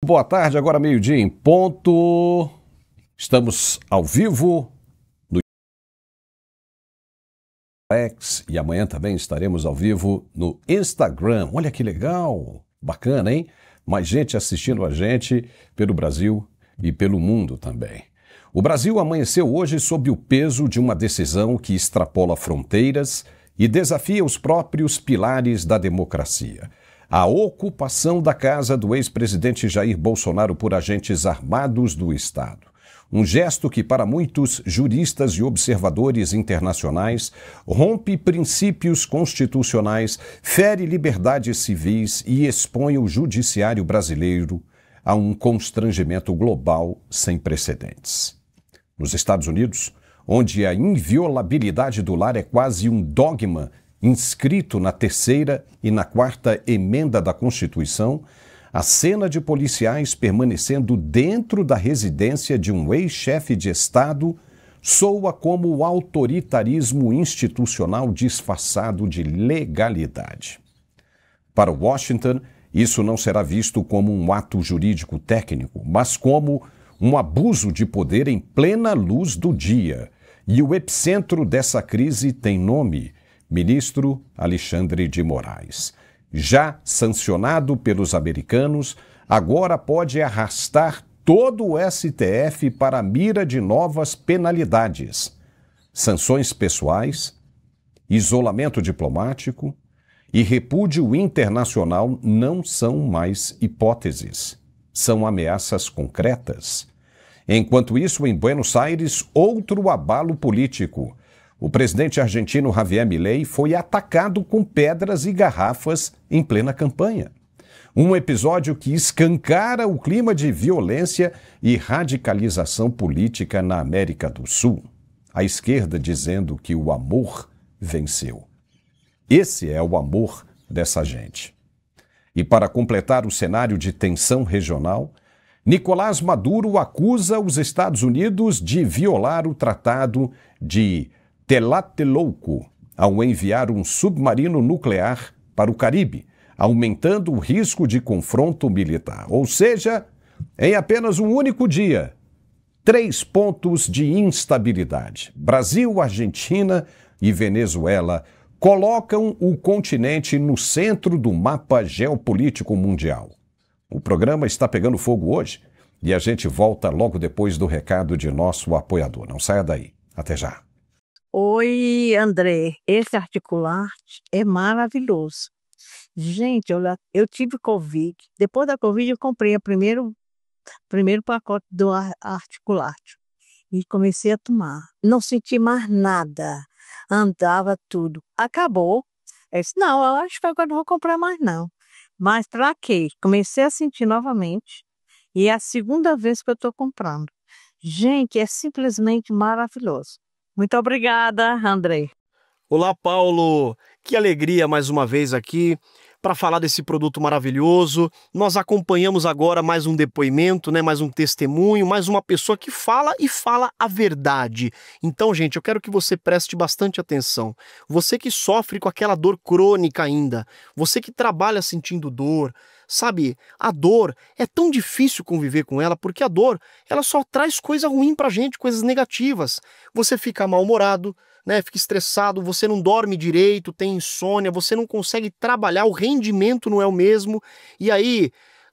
Boa tarde, agora meio-dia em ponto. Estamos ao vivo no X e amanhã também estaremos ao vivo no Instagram. Olha que legal, bacana, hein? Mais gente assistindo a gente pelo Brasil e pelo mundo também. O Brasil amanheceu hoje sob o peso de uma decisão que extrapola fronteiras e desafia os próprios pilares da democracia. A ocupação da casa do ex-presidente Jair Bolsonaro por agentes armados do Estado. Um gesto que, para muitos juristas e observadores internacionais, rompe princípios constitucionais, fere liberdades civis e expõe o judiciário brasileiro a um constrangimento global sem precedentes. Nos Estados Unidos, onde a inviolabilidade do lar é quase um dogma inscrito na terceira e na quarta emenda da Constituição, a cena de policiais permanecendo dentro da residência de um ex-chefe de Estado soa como o autoritarismo institucional disfarçado de legalidade. Para Washington, isso não será visto como um ato jurídico técnico, mas como um abuso de poder em plena luz do dia. E o epicentro dessa crise tem nome: ministro Alexandre de Moraes. Já sancionado pelos americanos, agora pode arrastar todo o STF para a mira de novas penalidades. Sanções pessoais, isolamento diplomático e repúdio internacional não são mais hipóteses, são ameaças concretas. Enquanto isso, em Buenos Aires, outro abalo político. O presidente argentino Javier Milei foi atacado com pedras e garrafas em plena campanha. Um episódio que escancara o clima de violência e radicalização política na América do Sul. A esquerda dizendo que o amor venceu. Esse é o amor dessa gente. E para completar o cenário de tensão regional, Nicolás Maduro acusa os Estados Unidos de violar o Tratado de Tlatelolco ao enviar um submarino nuclear para o Caribe, aumentando o risco de confronto militar. Ou seja, em apenas um único dia, 3 pontos de instabilidade. Brasil, Argentina e Venezuela colocam o continente no centro do mapa geopolítico mundial. O programa está pegando fogo hoje e a gente volta logo depois do recado de nosso apoiador. Não saia daí. Até já. Oi, André. Esse articulante é maravilhoso. Gente, eu tive Covid. Depois da Covid, eu comprei o primeiro pacote do articulante e comecei a tomar. Não senti mais nada. Andava tudo. Acabou. Eu disse, não, eu acho que agora não vou comprar mais, não. Mas para quê? Comecei a sentir novamente. E é a segunda vez que eu estou comprando. Gente, é simplesmente maravilhoso. Muito obrigada, André. Olá, Paulo. Que alegria mais uma vez aqui para falar desse produto maravilhoso. Nós acompanhamos agora mais um depoimento, mais um testemunho, mais uma pessoa que fala e fala a verdade. Então, gente, eu quero que você preste bastante atenção. Você que sofre com aquela dor crônica ainda, você que trabalha sentindo dor, sabe, a dor é tão difícil conviver com ela, porque a dor, ela só traz coisa ruim pra gente, coisas negativas. Você fica mal-humorado, fica estressado, você não dorme direito, tem insônia, você não consegue trabalhar, o rendimento não é o mesmo, e aí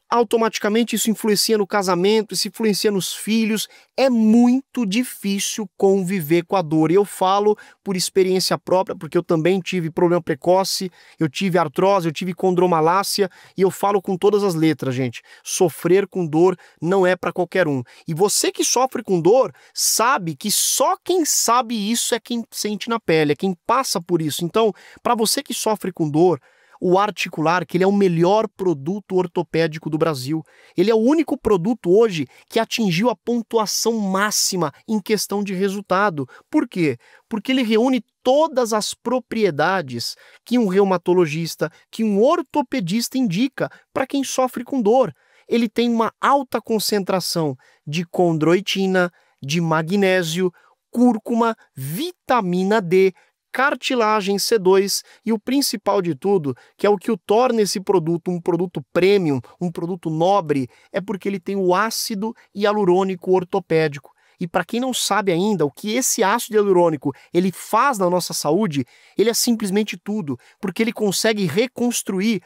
automaticamente isso influencia no casamento, isso influencia nos filhos. É muito difícil conviver com a dor. E eu falo por experiência própria, porque eu também tive problema precoce, eu tive artrose, eu tive condromalácia, e eu falo com todas as letras, gente. Sofrer com dor não é para qualquer um. E você que sofre com dor, sabe que só quem sabe isso é quem sente na pele, é quem passa por isso. Então, para você que sofre com dor, o Articular, que ele é o melhor produto ortopédico do Brasil. Ele é o único produto hoje que atingiu a pontuação máxima em questão de resultado. Por quê? Porque ele reúne todas as propriedades que um reumatologista, que um ortopedista indica para quem sofre com dor. Ele tem uma alta concentração de condroitina, de magnésio, cúrcuma, vitamina D, cartilagem C2 e o principal de tudo, que é o que o torna esse produto um produto premium, um produto nobre, é porque ele tem o ácido hialurônico ortopédico. E para quem não sabe ainda o que esse ácido hialurônico ele faz na nossa saúde, ele é simplesmente tudo, porque ele consegue reconstruir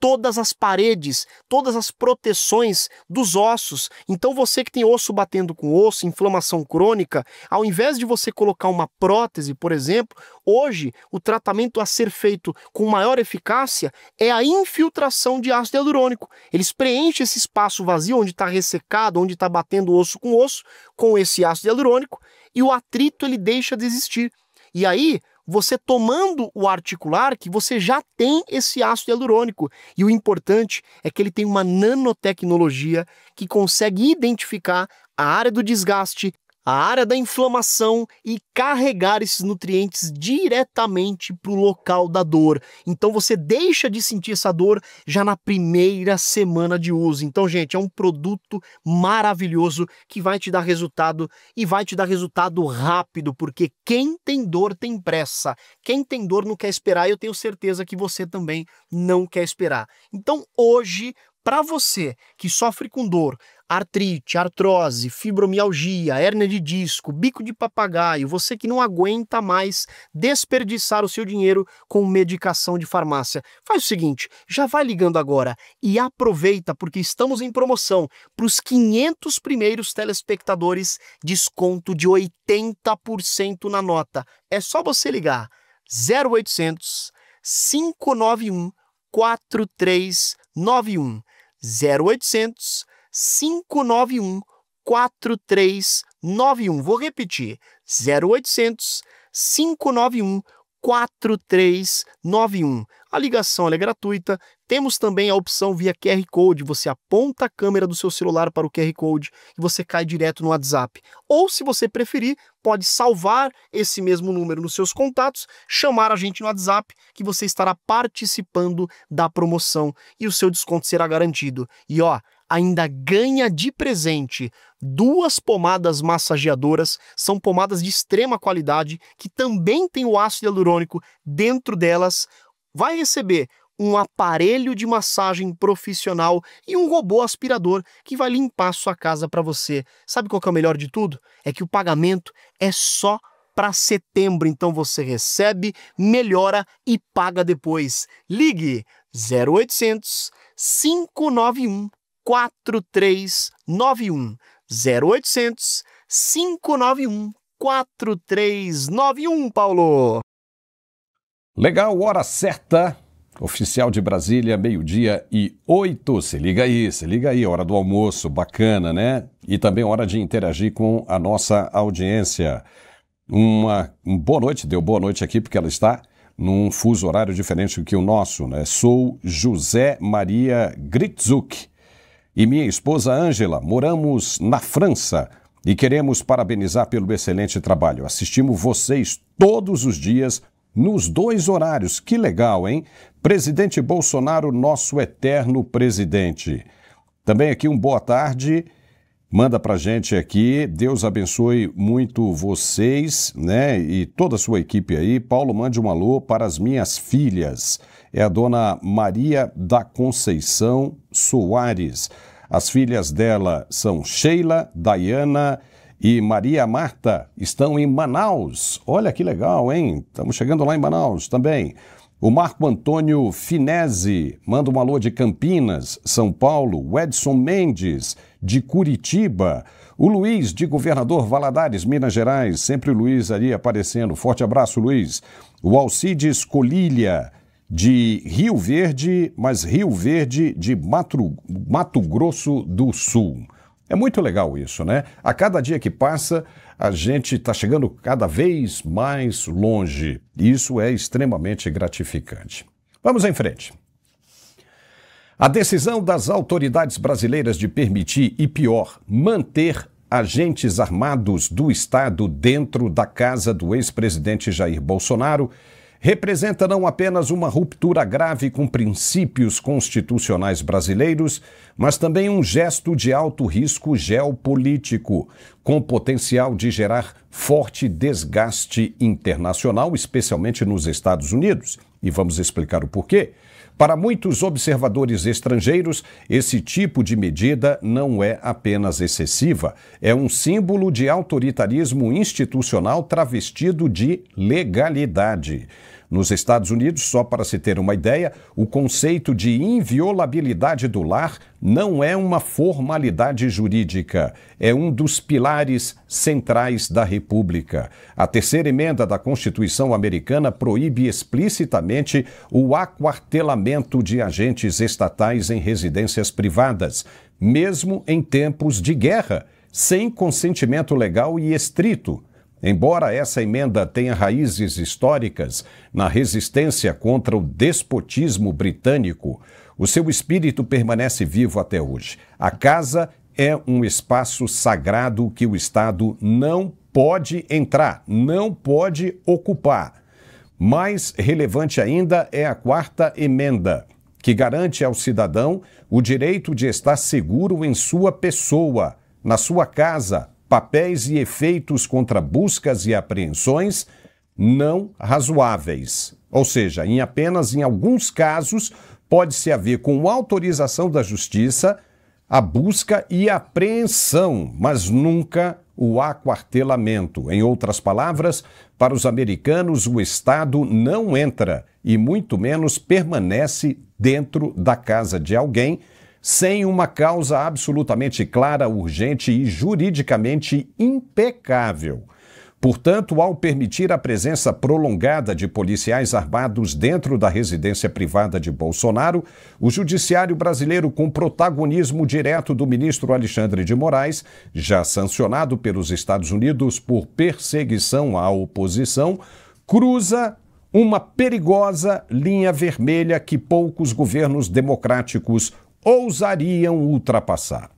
todas as paredes, todas as proteções dos ossos. Então você que tem osso batendo com osso, inflamação crônica, ao invés de você colocar uma prótese, por exemplo, hoje o tratamento a ser feito com maior eficácia é a infiltração de ácido hialurônico. Eles preenchem esse espaço vazio onde está ressecado, onde está batendo osso com esse ácido hialurônico, e o atrito ele deixa de existir. E aí, você tomando o articular, que você já tem esse ácido hialurônico. E o importante é que ele tem uma nanotecnologia que consegue identificar a área do desgaste, a área da inflamação e carregar esses nutrientes diretamente para o local da dor. Então você deixa de sentir essa dor já na primeira semana de uso. Então, gente, é um produto maravilhoso que vai te dar resultado e vai te dar resultado rápido, porque quem tem dor tem pressa. Quem tem dor não quer esperar e eu tenho certeza que você também não quer esperar. Então, hoje, para você que sofre com dor, artrite, artrose, fibromialgia, hérnia de disco, bico de papagaio, você que não aguenta mais desperdiçar o seu dinheiro com medicação de farmácia, faz o seguinte, já vai ligando agora e aproveita porque estamos em promoção para os 500 primeiros telespectadores, desconto de 80% na nota. É só você ligar 0800 591 4391 0800 591 4391. Vou repetir, 0800 591 4391. A ligação é gratuita. Temos também a opção via QR Code. Você aponta a câmera do seu celular para o QR Code e você cai direto no WhatsApp. Ou, se você preferir, pode salvar esse mesmo número nos seus contatos, chamar a gente no WhatsApp, que você estará participando da promoção e o seu desconto será garantido. E ainda ganha de presente 2 pomadas massageadoras, são pomadas de extrema qualidade, que também tem o ácido hialurônico dentro delas. Vai receber um aparelho de massagem profissional e um robô aspirador que vai limpar a sua casa para você. Sabe qual que é o melhor de tudo? É que o pagamento é só para setembro, então você recebe, melhora e paga depois. Ligue 0800 591 4391 0800 591 4391, Paulo. Legal, hora certa, oficial de Brasília, 12:08. Se liga aí, hora do almoço, bacana, né? E também hora de interagir com a nossa audiência. Uma boa noite, deu boa noite aqui porque ela está num fuso horário diferente do que o nosso, né? Sou José Maria Gritzuk e minha esposa Ângela, moramos na França e queremos parabenizar pelo excelente trabalho. Assistimos vocês todos os dias nos 2 horários. Que legal, hein? Presidente Bolsonaro, nosso eterno presidente. Também aqui boa tarde. Manda pra gente aqui. Deus abençoe muito vocês, né? E toda a sua equipe aí. Paulo, mande um alô para as minhas filhas. É a dona Maria da Conceição Soares. As filhas dela são Sheila, Dayana e Maria Marta. Estão em Manaus. Olha que legal, hein? Estamos chegando lá em Manaus também. O Marco Antônio Finese manda um alô de Campinas, São Paulo. O Edson Mendes, de Curitiba. O Luiz, de Governador Valadares, Minas Gerais. Sempre o Luiz ali aparecendo. Forte abraço, Luiz. O Alcides Colilha, de Rio Verde, mas Rio Verde de Mato Grosso do Sul. É muito legal isso, né? A cada dia que passa, a gente está chegando cada vez mais longe. Isso é extremamente gratificante. Vamos em frente. A decisão das autoridades brasileiras de permitir, e pior, manter agentes armados do Estado dentro da casa do ex-presidente Jair Bolsonaro representa não apenas uma ruptura grave com princípios constitucionais brasileiros, mas também um gesto de alto risco geopolítico, com potencial de gerar forte desgaste internacional, especialmente nos Estados Unidos. E vamos explicar o porquê. Para muitos observadores estrangeiros, esse tipo de medida não é apenas excessiva, é um símbolo de autoritarismo institucional travestido de legalidade. Nos Estados Unidos, só para se ter uma ideia, o conceito de inviolabilidade do lar não é uma formalidade jurídica, é um dos pilares centrais da República. A terceira emenda da Constituição americana proíbe explicitamente o aquartelamento de agentes estatais em residências privadas, mesmo em tempos de guerra, sem consentimento legal e estrito. Embora essa emenda tenha raízes históricas na resistência contra o despotismo britânico, o seu espírito permanece vivo até hoje. A casa é um espaço sagrado que o Estado não pode entrar, não pode ocupar. Mais relevante ainda é a quarta emenda, que garante ao cidadão o direito de estar seguro em sua pessoa, na sua casa, papéis e efeitos contra buscas e apreensões não razoáveis. Ou seja, apenas em alguns casos pode-se haver, com autorização da Justiça, a busca e apreensão, mas nunca o aquartelamento. Em outras palavras, para os americanos, o Estado não entra e muito menos permanece dentro da casa de alguém sem uma causa absolutamente clara, urgente e juridicamente impecável. Portanto, ao permitir a presença prolongada de policiais armados dentro da residência privada de Bolsonaro, o judiciário brasileiro, com protagonismo direto do ministro Alexandre de Moraes, já sancionado pelos Estados Unidos por perseguição à oposição, cruza uma perigosa linha vermelha que poucos governos democráticos ousariam ultrapassar.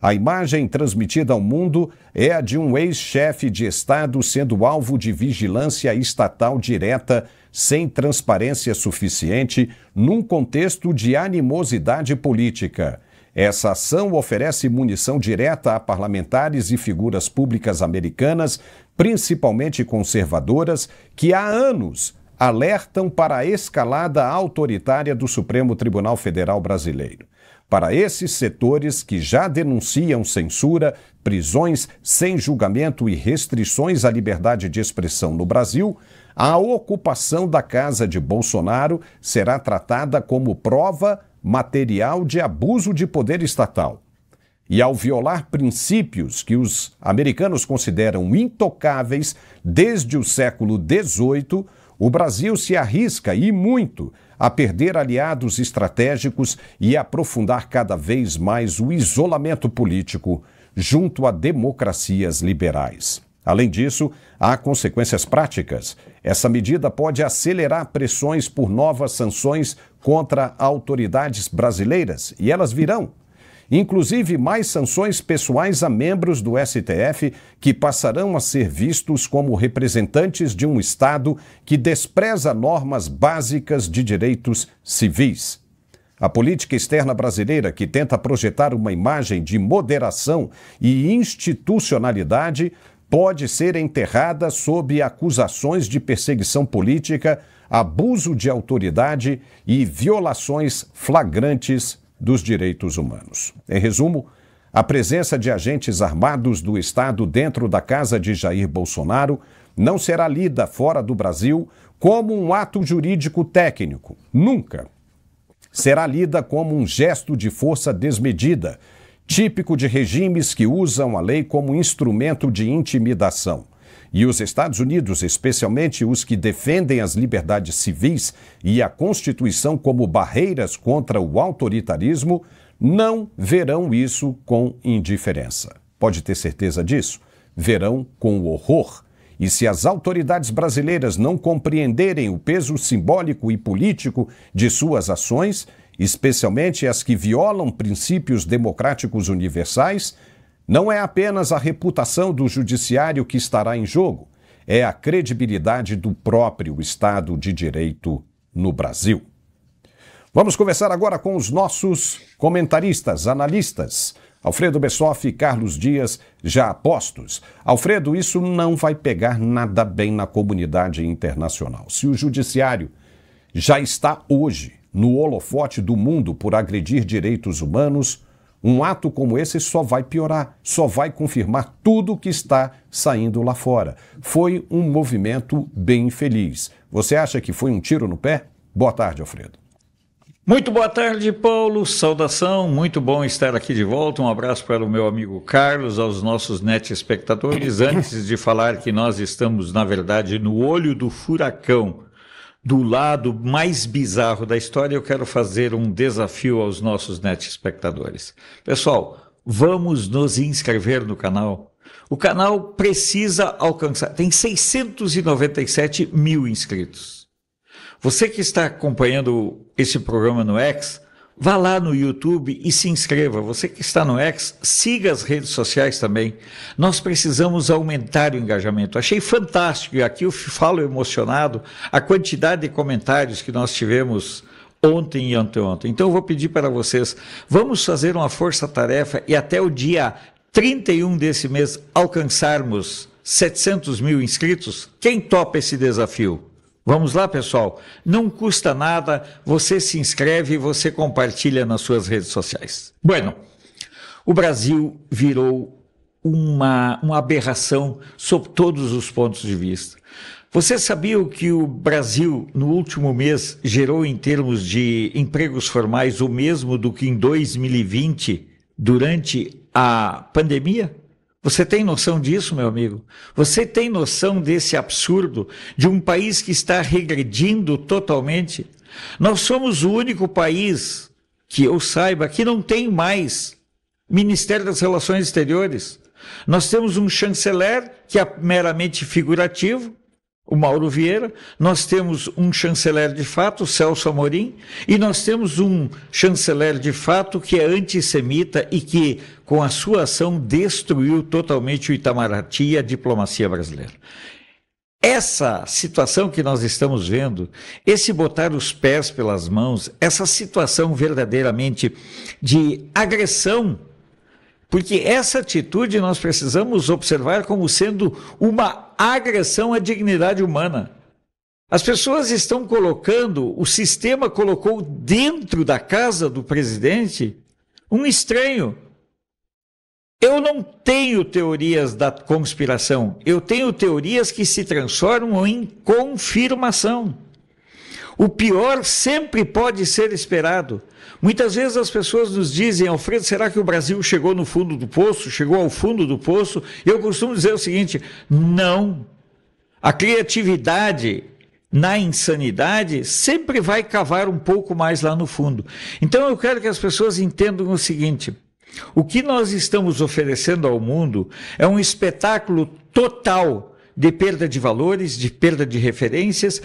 A imagem transmitida ao mundo é a de um ex-chefe de Estado sendo alvo de vigilância estatal direta, sem transparência suficiente, num contexto de animosidade política. Essa ação oferece munição direta a parlamentares e figuras públicas americanas, principalmente conservadoras, que há anos alertam para a escalada autoritária do Supremo Tribunal Federal brasileiro. Para esses setores que já denunciam censura, prisões sem julgamento e restrições à liberdade de expressão no Brasil, a ocupação da casa de Bolsonaro será tratada como prova material de abuso de poder estatal. E ao violar princípios que os americanos consideram intocáveis desde o século XVIII, o Brasil se arrisca, e muito, a perder aliados estratégicos e aprofundar cada vez mais o isolamento político junto a democracias liberais. Além disso, há consequências práticas. Essa medida pode acelerar pressões por novas sanções contra autoridades brasileiras, e elas virão. Inclusive mais sanções pessoais a membros do STF que passarão a ser vistos como representantes de um Estado que despreza normas básicas de direitos civis. A política externa brasileira, que tenta projetar uma imagem de moderação e institucionalidade, pode ser enterrada sob acusações de perseguição política, abuso de autoridade e violações flagrantes dos direitos humanos. Em resumo, a presença de agentes armados do Estado dentro da casa de Jair Bolsonaro não será lida fora do Brasil como um ato jurídico técnico. Nunca. Será lida como um gesto de força desmedida, típico de regimes que usam a lei como instrumento de intimidação. E os Estados Unidos, especialmente os que defendem as liberdades civis e a Constituição como barreiras contra o autoritarismo, não verão isso com indiferença. Pode ter certeza disso? Verão com horror. E se as autoridades brasileiras não compreenderem o peso simbólico e político de suas ações, especialmente as que violam princípios democráticos universais, não é apenas a reputação do judiciário que estará em jogo, é a credibilidade do próprio Estado de Direito no Brasil. Vamos conversar agora com os nossos comentaristas, analistas. Alfredo Bessoff e Carlos Dias, já apostos. Alfredo, isso não vai pegar nada bem na comunidade internacional. Se o judiciário já está hoje no holofote do mundo por agredir direitos humanos, um ato como esse só vai piorar, só vai confirmar tudo o que está saindo lá fora. Foi um movimento bem infeliz. Você acha que foi um tiro no pé? Boa tarde, Alfredo. Muito boa tarde, Paulo. Saudação, muito bom estar aqui de volta. Um abraço para o meu amigo Carlos, aos nossos net espectadores. Antes de falar que nós estamos, na verdade, no olho do furacão, do lado mais bizarro da história, eu quero fazer um desafio aos nossos net espectadores. Pessoal, vamos nos inscrever no canal. O canal precisa alcançar, tem 697 mil inscritos. Você que está acompanhando esse programa no X, vá lá no YouTube e se inscreva. Você que está no X, siga as redes sociais também. Nós precisamos aumentar o engajamento. Achei fantástico, e aqui eu falo emocionado, a quantidade de comentários que nós tivemos ontem e anteontem. Então eu vou pedir para vocês, vamos fazer uma força-tarefa e até o dia 31 desse mês alcançarmos 700 mil inscritos. Quem topa esse desafio? Vamos lá, pessoal. Não custa nada, você se inscreve e você compartilha nas suas redes sociais. Bueno, o Brasil virou uma aberração sob todos os pontos de vista. Você sabia que o Brasil, no último mês, gerou em termos de empregos formais o mesmo do que em 2020, durante a pandemia? Você tem noção disso, meu amigo? Você tem noção desse absurdo de um país que está regredindo totalmente? Nós somos o único país, que eu saiba, que não tem mais Ministério das Relações Exteriores. Nós temos um chanceler que é meramente figurativo, o Mauro Vieira, nós temos um chanceler de fato, o Celso Amorim, e nós temos um chanceler de fato que é antissemita e que, com a sua ação, destruiu totalmente o Itamaraty e a diplomacia brasileira. Essa situação que nós estamos vendo, esse botar os pés pelas mãos, essa situação verdadeiramente de agressão, porque essa atitude nós precisamos observar como sendo uma agressão à dignidade humana. As pessoas estão colocando, o sistema colocou dentro da casa do presidente um estranho. Eu não tenho teorias da conspiração, eu tenho teorias que se transformam em confirmação. O pior sempre pode ser esperado. Muitas vezes as pessoas nos dizem, Alfredo, será que o Brasil chegou no fundo do poço? Chegou ao fundo do poço? Eu costumo dizer o seguinte, não. A criatividade na insanidade sempre vai cavar um pouco mais lá no fundo. Então eu quero que as pessoas entendam o seguinte, o que nós estamos oferecendo ao mundo é um espetáculo total de perda de valores, de perda de referências,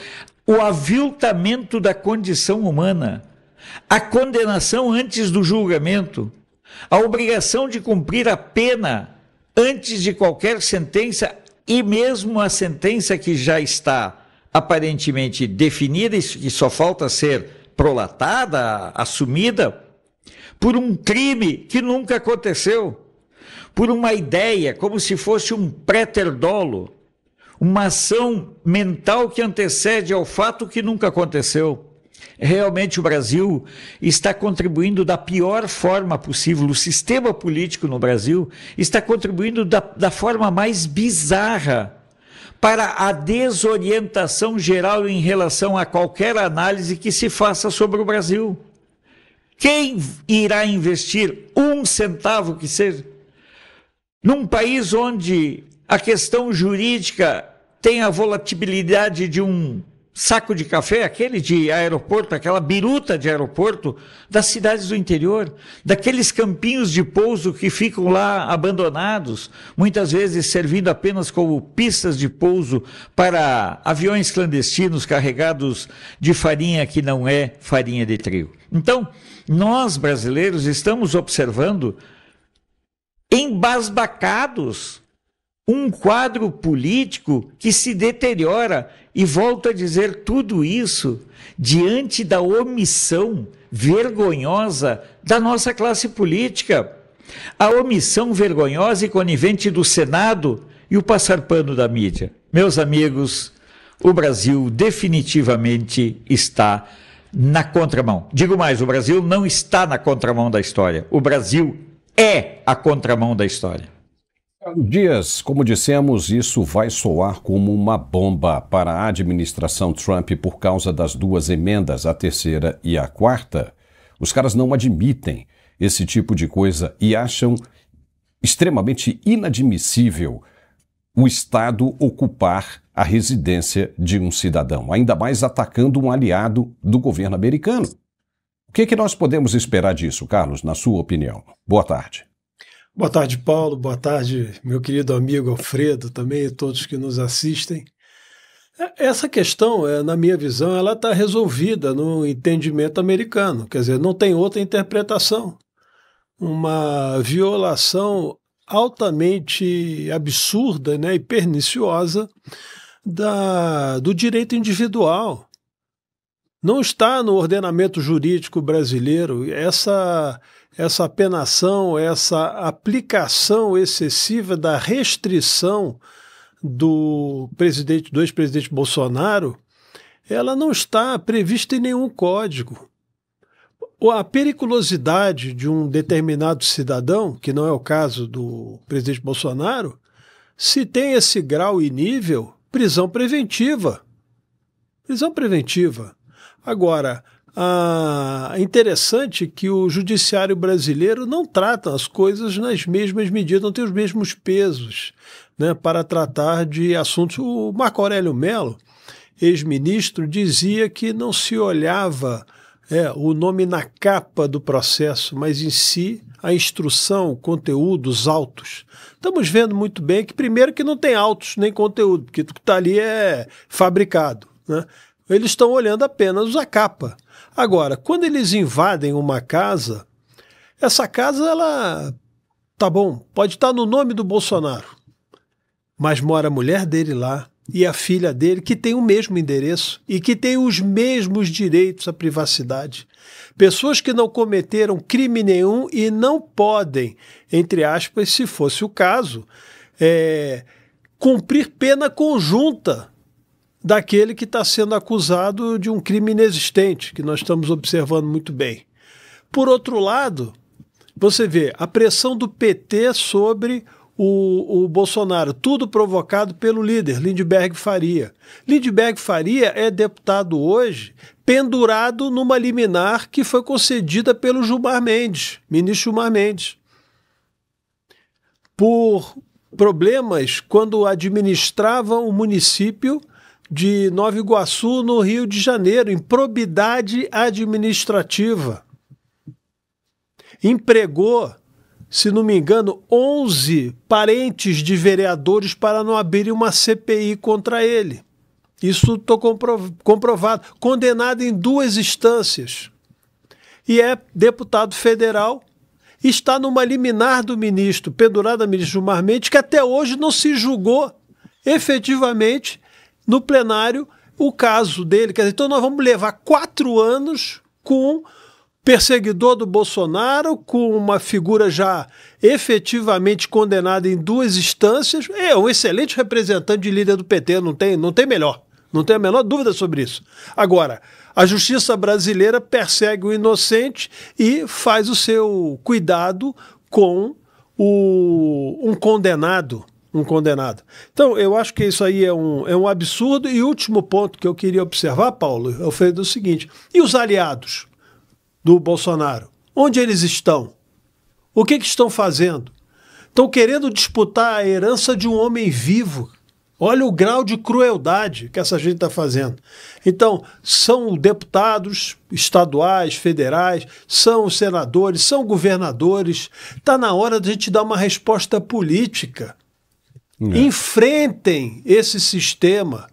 o aviltamento da condição humana, a condenação antes do julgamento, a obrigação de cumprir a pena antes de qualquer sentença e mesmo a sentença que já está aparentemente definida e que só falta ser prolatada, assumida, por um crime que nunca aconteceu, por uma ideia como se fosse um préter-dolo, uma ação mental que antecede ao fato que nunca aconteceu. Realmente o Brasil está contribuindo da pior forma possível, o sistema político no Brasil está contribuindo da forma mais bizarra para a desorientação geral em relação a qualquer análise que se faça sobre o Brasil. Quem irá investir um centavo que seja num país onde a questão jurídica tem a volatilidade de um saco de café, aquele de aeroporto, aquela biruta de aeroporto das cidades do interior, daqueles campinhos de pouso que ficam lá abandonados, muitas vezes servindo apenas como pistas de pouso para aviões clandestinos carregados de farinha que não é farinha de trigo. Então, nós brasileiros estamos observando embasbacados um quadro político que se deteriora. E volto a dizer tudo isso diante da omissão vergonhosa da nossa classe política. A omissão vergonhosa e conivente do Senado e o passar pano da mídia. Meus amigos, o Brasil definitivamente está na contramão. Digo mais, o Brasil não está na contramão da história. O Brasil é a contramão da história. Dias, como dissemos, isso vai soar como uma bomba para a administração Trump por causa das duas emendas, a terceira e a quarta. Os caras não admitem esse tipo de coisa e acham extremamente inadmissível o Estado ocupar a residência de um cidadão, ainda mais atacando um aliado do governo americano. O que nós podemos esperar disso, Carlos, na sua opinião? Boa tarde. Boa tarde, Paulo. Boa tarde, meu querido amigo Alfredo, também e todos que nos assistem. Essa questão, na minha visão, ela está resolvida no entendimento americano. Quer dizer, não tem outra interpretação. Uma violação altamente absurda, né, e perniciosa do direito individual. Não está no ordenamento jurídico brasileiro essa apenação, essa aplicação excessiva da restrição do ex-presidente Bolsonaro, ela não está prevista em nenhum código. A periculosidade de um determinado cidadão, que não é o caso do presidente Bolsonaro, se tem esse grau e nível, prisão preventiva. Prisão preventiva. Agora, interessante que o judiciário brasileiro não trata as coisas nas mesmas medidas, não tem os mesmos pesos, né, para tratar de assuntos. O Marco Aurélio Mello, ex-ministro, dizia que não se olhava o nome na capa do processo, mas em si a instrução, o conteúdo, os autos. Estamos vendo muito bem que, primeiro, que não tem autos nem conteúdo, porque o que está ali é fabricado, né? Eles estão olhando apenas a capa. Agora, quando eles invadem uma casa, essa casa, ela, tá bom, pode estar no nome do Bolsonaro, mas mora a mulher dele lá e a filha dele, que tem o mesmo endereço e que tem os mesmos direitos à privacidade. Pessoas que não cometeram crime nenhum e não podem, entre aspas, se fosse o caso, cumprir pena conjunta daquele que está sendo acusado de um crime inexistente, que nós estamos observando muito bem. Por outro lado, você vê a pressão do PT sobre o Bolsonaro, tudo provocado pelo líder, Lindbergh Faria. Lindbergh Faria é deputado hoje pendurado numa liminar que foi concedida pelo Gilmar Mendes, ministro Gilmar Mendes, por problemas quando administrava o município de Nova Iguaçu, no Rio de Janeiro, improbidade administrativa. Empregou, se não me engano, 11 parentes de vereadores para não abrirem uma CPI contra ele. Isso estou comprovado. Condenado em 2 instâncias. E é deputado federal, está numa liminar do ministro, pendurado a ministro Gilmar Mendes, que até hoje não se julgou efetivamente no plenário o caso dele. Quer dizer, então nós vamos levar 4 anos com perseguidor do Bolsonaro, com uma figura já efetivamente condenada em 2 instâncias. É um excelente representante de líder do PT, não tem melhor. Não tem a menor dúvida sobre isso. Agora, a justiça brasileira persegue o inocente e faz o seu cuidado com um condenado. Então, eu acho que isso aí é um absurdo. E o último ponto que eu queria observar, Paulo, é o seguinte: e os aliados do Bolsonaro? Onde eles estão? O que estão fazendo? Estão querendo disputar a herança de um homem vivo. Olha o grau de crueldade que essa gente está fazendo. Então, são deputados estaduais, federais, são senadores, são governadores. Está na hora de a gente dar uma resposta política. Enfrentem esse sistema.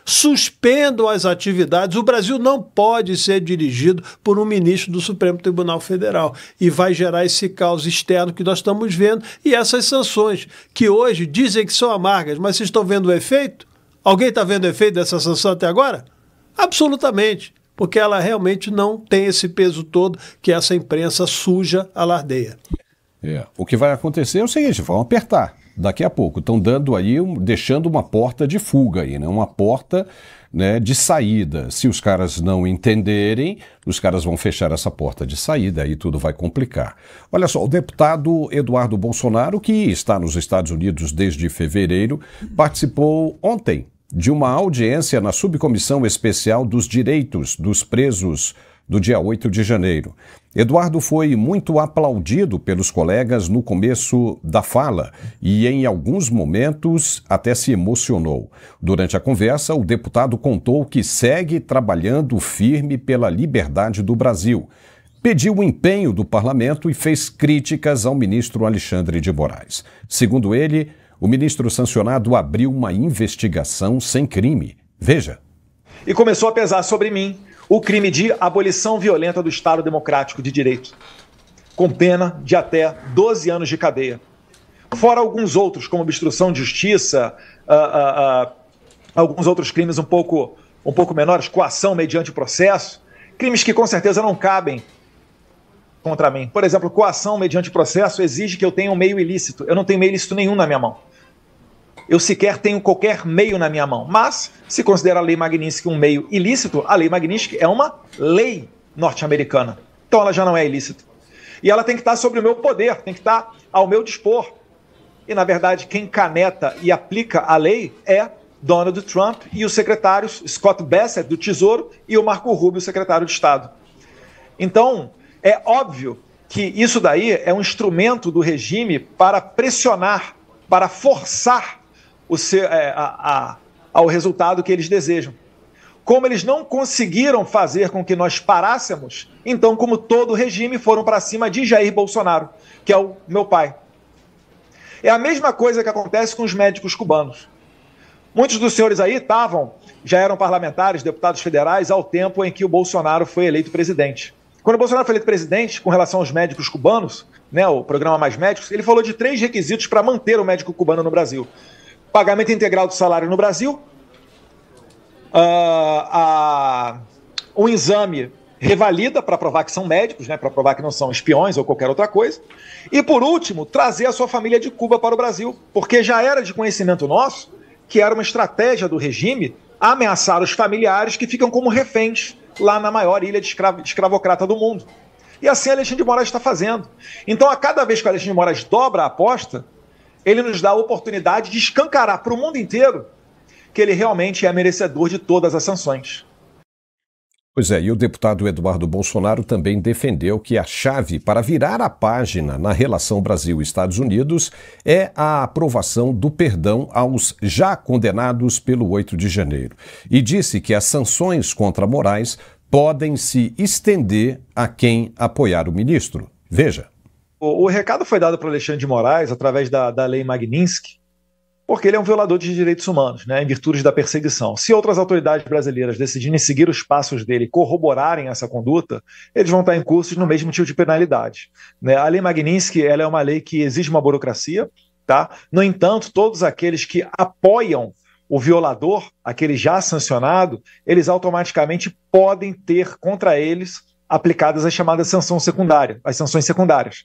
suspendam as atividades. O Brasil não pode ser dirigido por um ministro do Supremo Tribunal Federal e vai gerar esse caos externo que nós estamos vendo e essas sanções que hoje dizem que são amargas, mas vocês estão vendo o efeito? Alguém está vendo o efeito dessa sanção até agora? Absolutamente, porque ela realmente não tem esse peso todo que essa imprensa suja alardeia. O que vai acontecer é o seguinte, vão apertar daqui a pouco. Estão dando aí, deixando uma porta de fuga aí, né? Uma porta, né, de saída. Se os caras não entenderem, os caras vão fechar essa porta de saída, aí tudo vai complicar. Olha só, o deputado Eduardo Bolsonaro, que está nos Estados Unidos desde fevereiro, participou ontem de uma audiência na Subcomissão Especial dos Direitos dos Presos do dia 8 de janeiro. Eduardo foi muito aplaudido pelos colegas no começo da fala e, em alguns momentos, até se emocionou. Durante a conversa, o deputado contou que segue trabalhando firme pela liberdade do Brasil. Pediu o empenho do parlamento e fez críticas ao ministro Alexandre de Moraes. Segundo ele, o ministro sancionado abriu uma investigação sem crime. Veja. E começou a pesar sobre mim o crime de abolição violenta do Estado Democrático de Direito, com pena de até 12 anos de cadeia. Fora alguns outros, como obstrução de justiça, alguns outros crimes um pouco menores, coação mediante processo, crimes que com certeza não cabem contra mim. Por exemplo, coação mediante processo exige que eu tenha um meio ilícito. Eu não tenho meio ilícito nenhum na minha mão. Eu sequer tenho qualquer meio na minha mão. Mas, se considera a Lei Magnitsky um meio ilícito, a Lei Magnitsky é uma lei norte-americana. Então ela já não é ilícita. E ela tem que estar sobre o meu poder, tem que estar ao meu dispor. E, na verdade, quem caneta e aplica a lei é Donald Trump e os secretários Scott Bessent, do Tesouro, e o Marco Rubio, secretário de Estado. Então, é óbvio que isso daí é um instrumento do regime para pressionar, para forçar ao resultado que eles desejam. Como eles não conseguiram fazer com que nós parássemos, então, como todo o regime, foram para cima de Jair Bolsonaro, que é o meu pai. É a mesma coisa que acontece com os médicos cubanos. Muitos dos senhores aí já eram parlamentares, deputados federais, ao tempo em que o Bolsonaro foi eleito presidente. Quando o Bolsonaro foi eleito presidente, com relação aos médicos cubanos, né, o programa Mais Médicos, ele falou de 3 requisitos para manter o médico cubano no Brasil. Pagamento integral do salário no Brasil, um exame revalida para provar que são médicos, né, para provar que não são espiões ou qualquer outra coisa, e por último, trazer a sua família de Cuba para o Brasil, porque já era de conhecimento nosso que era uma estratégia do regime ameaçar os familiares que ficam como reféns lá na maior ilha de escravocrata do mundo. E assim Alexandre de Moraes está fazendo. Então, a cada vez que o Alexandre de Moraes dobra a aposta, ele nos dá a oportunidade de escancarar para o mundo inteiro que ele realmente é merecedor de todas as sanções. Pois é, e o deputado Eduardo Bolsonaro também defendeu que a chave para virar a página na relação Brasil-Estados Unidos é a aprovação do perdão aos já condenados pelo 8 de janeiro. E disse que as sanções contra Moraes podem se estender a quem apoiar o ministro. Veja. O recado foi dado para Alexandre de Moraes através da Lei Magnitsky, porque ele é um violador de direitos humanos, né, em virtude da perseguição. Se outras autoridades brasileiras decidirem seguir os passos dele e corroborarem essa conduta, eles vão estar incursos no mesmo tipo de penalidade, né? A Lei Magnitsky, ela é uma lei que exige uma burocracia, tá? No entanto, todos aqueles que apoiam o violador, aquele já sancionado, eles automaticamente podem ter contra eles aplicadas as chamadas sanções secundárias,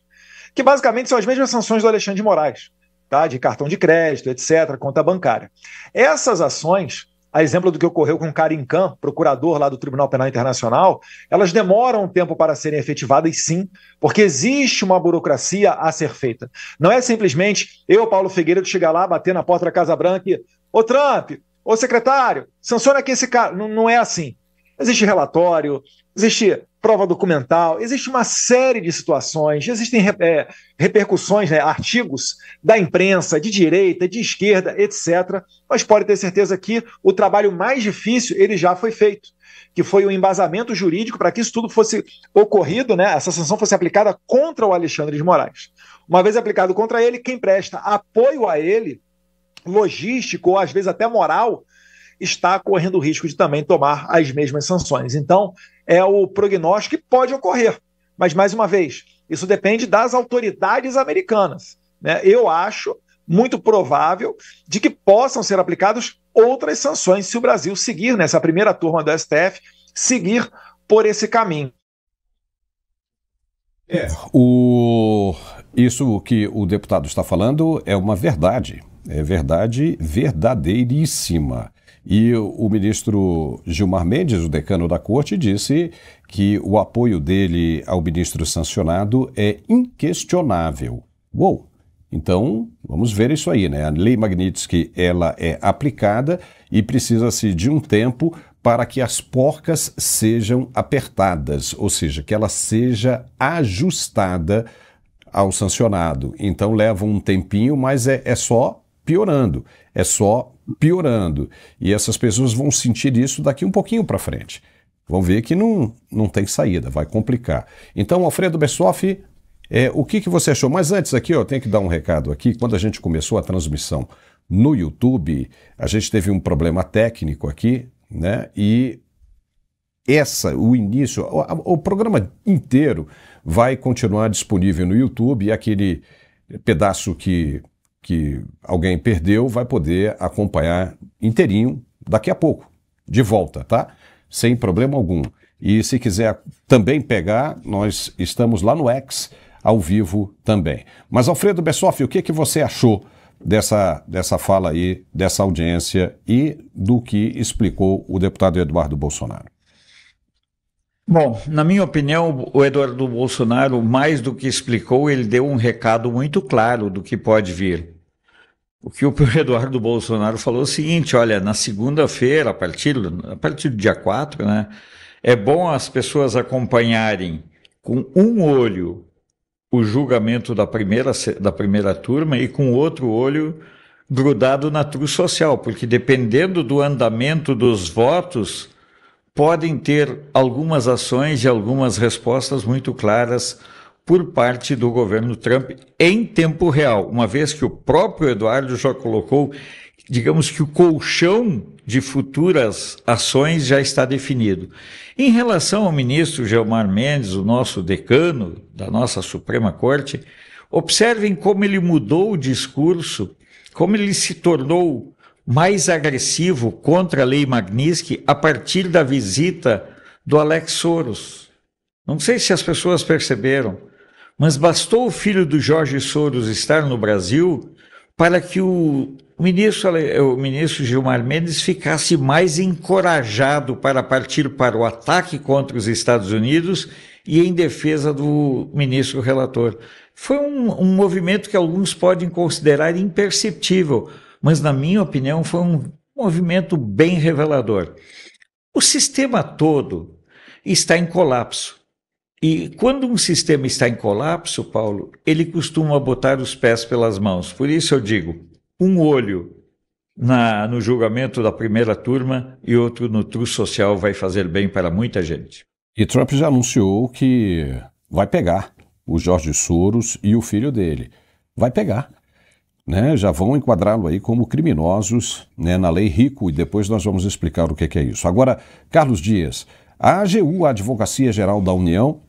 que basicamente são as mesmas sanções do Alexandre de Moraes, tá? De cartão de crédito, etc., conta bancária. Essas ações, a exemplo do que ocorreu com Karim Khan, procurador lá do Tribunal Penal Internacional, elas demoram um tempo para serem efetivadas, sim, porque existe uma burocracia a ser feita. Não é simplesmente eu, Paulo Figueiredo, chegar lá, bater na porta da Casa Branca e ô Trump, ô secretário, sanciona aqui esse cara. Não é assim. Existe relatório, existe prova documental, existe uma série de situações, existem repercussões, né, artigos da imprensa, de direita, de esquerda, etc. Mas pode ter certeza que o trabalho mais difícil ele já foi feito, que foi o embasamento jurídico para que isso tudo fosse ocorrido, né, essa sanção fosse aplicada contra o Alexandre de Moraes. Uma vez aplicado contra ele, quem presta apoio a ele, logístico ou às vezes até moral, está correndo o risco de também tomar as mesmas sanções. Então, é o prognóstico que pode ocorrer. Mas, mais uma vez, isso depende das autoridades americanas, né? Eu acho muito provável de que possam ser aplicadas outras sanções se o Brasil seguir, nessa primeira turma do STF, seguir por esse caminho. Isso que o deputado está falando é uma verdade, é verdade verdadeiríssima. E o ministro Gilmar Mendes, o decano da corte, disse que o apoio dele ao ministro sancionado é inquestionável. Uou! Então, vamos ver isso aí, né? A lei Magnitsky, ela é aplicada e precisa-se de um tempo para que as porcas sejam apertadas, ou seja, que ela seja ajustada ao sancionado. Então, leva um tempinho, mas é só piorando, é só piorando. E essas pessoas vão sentir isso daqui um pouquinho para frente. Vão ver que não tem saída, vai complicar. Então, Alfredo Bessoff, o que você achou? Mas antes aqui, eu tenho que dar um recado aqui. Quando a gente começou a transmissão no YouTube, a gente teve um problema técnico aqui, né? E o início, o programa inteiro vai continuar disponível no YouTube, e aquele pedaço que alguém perdeu vai poder acompanhar inteirinho daqui a pouco, de volta, tá? Sem problema algum. E se quiser também pegar, nós estamos lá no X, ao vivo também. Mas, Alfredo Bessoff, o que você achou dessa fala aí, dessa audiência e do que explicou o deputado Eduardo Bolsonaro? Bom, na minha opinião, o Eduardo Bolsonaro, mais do que explicou, ele deu um recado muito claro do que pode vir. O que o Eduardo Bolsonaro falou é o seguinte: olha, na segunda-feira, a partir do dia 4, né, é bom as pessoas acompanharem com um olho o julgamento da primeira turma e com outro olho grudado na True Social, porque dependendo do andamento dos votos, podem ter algumas ações e algumas respostas muito claras por parte do governo Trump em tempo real, uma vez que o próprio Eduardo já colocou, digamos que o colchão de futuras ações já está definido. Em relação ao ministro Gilmar Mendes, o nosso decano da nossa Suprema Corte, observem como ele mudou o discurso, como ele se tornou mais agressivo contra a lei Magnitsky a partir da visita do Alex Soros. Não sei se as pessoas perceberam, mas bastou o filho do Jorge Soros estar no Brasil para que o ministro Gilmar Mendes ficasse mais encorajado para partir para o ataque contra os Estados Unidos e em defesa do ministro relator. Foi um movimento que alguns podem considerar imperceptível, mas, na minha opinião, foi um movimento bem revelador. O sistema todo está em colapso. E quando um sistema está em colapso, Paulo, ele costuma botar os pés pelas mãos. Por isso eu digo, um olho no julgamento da primeira turma e outro no True Social vai fazer bem para muita gente. E Trump já anunciou que vai pegar o Jorge Soros e o filho dele. Vai pegar. Né? Já vão enquadrá-lo aí como criminosos, né, na lei RICO, e depois nós vamos explicar o que é isso. Agora, Carlos Dias, a AGU, a Advocacia Geral da União,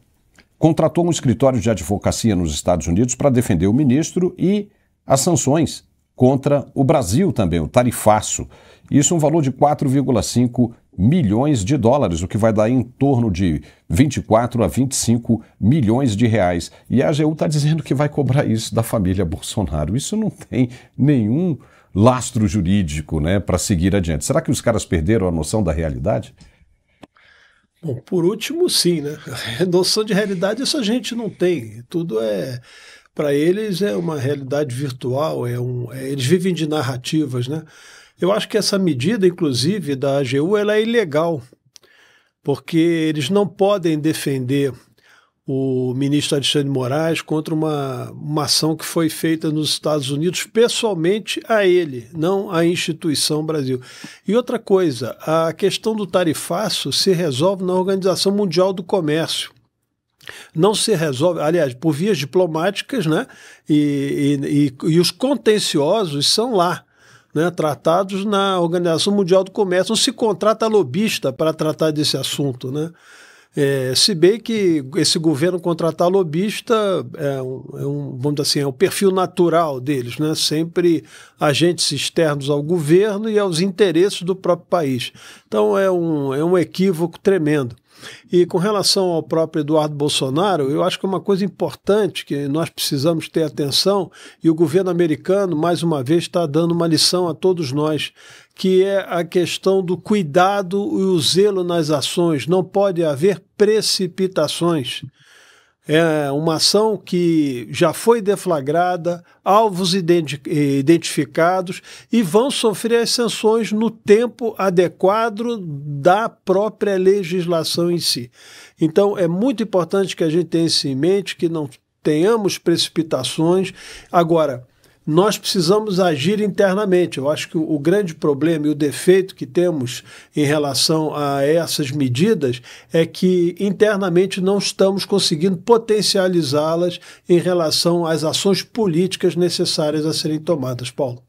contratou um escritório de advocacia nos Estados Unidos para defender o ministro e as sanções contra o Brasil também, o tarifaço. Isso é um valor de 4,5 milhões de dólares, o que vai dar em torno de 24 a 25 milhões de reais. E a AGU está dizendo que vai cobrar isso da família Bolsonaro. Isso não tem nenhum lastro jurídico, né, para seguir adiante. Será que os caras perderam a noção da realidade? Bom, por último, sim, né? A noção de realidade essa gente não tem. Tudo para eles é uma realidade virtual, eles vivem de narrativas, né? Eu acho que essa medida, inclusive, da AGU, ela é ilegal, porque eles não podem defender o ministro Alexandre de Moraes contra uma ação que foi feita nos Estados Unidos pessoalmente a ele, não à instituição Brasil. E outra coisa, a questão do tarifaço se resolve na Organização Mundial do Comércio. Não se resolve, aliás, por vias diplomáticas, né? E os contenciosos são lá. né, tratados na Organização Mundial do Comércio. Não se contrata lobista para tratar desse assunto, né? Se bem que esse governo contratar lobista vamos dizer assim, é o perfil natural deles, né? Sempre agentes externos ao governo e aos interesses do próprio país. Então é um equívoco tremendo. E com relação ao próprio Eduardo Bolsonaro, eu acho que é uma coisa importante que nós precisamos ter atenção, e o governo americano, mais uma vez, está dando uma lição a todos nós, que é a questão do cuidado e o zelo nas ações. Não pode haver precipitações. É uma ação que já foi deflagrada, alvos identificados, e vão sofrer as sanções no tempo adequado da própria legislação em si. Então, é muito importante que a gente tenha isso em mente, que não tenhamos precipitações. Agora, nós precisamos agir internamente. Eu acho que o grande problema e o defeito que temos em relação a essas medidas é que internamente não estamos conseguindo potencializá-las em relação às ações políticas necessárias a serem tomadas. Paulo.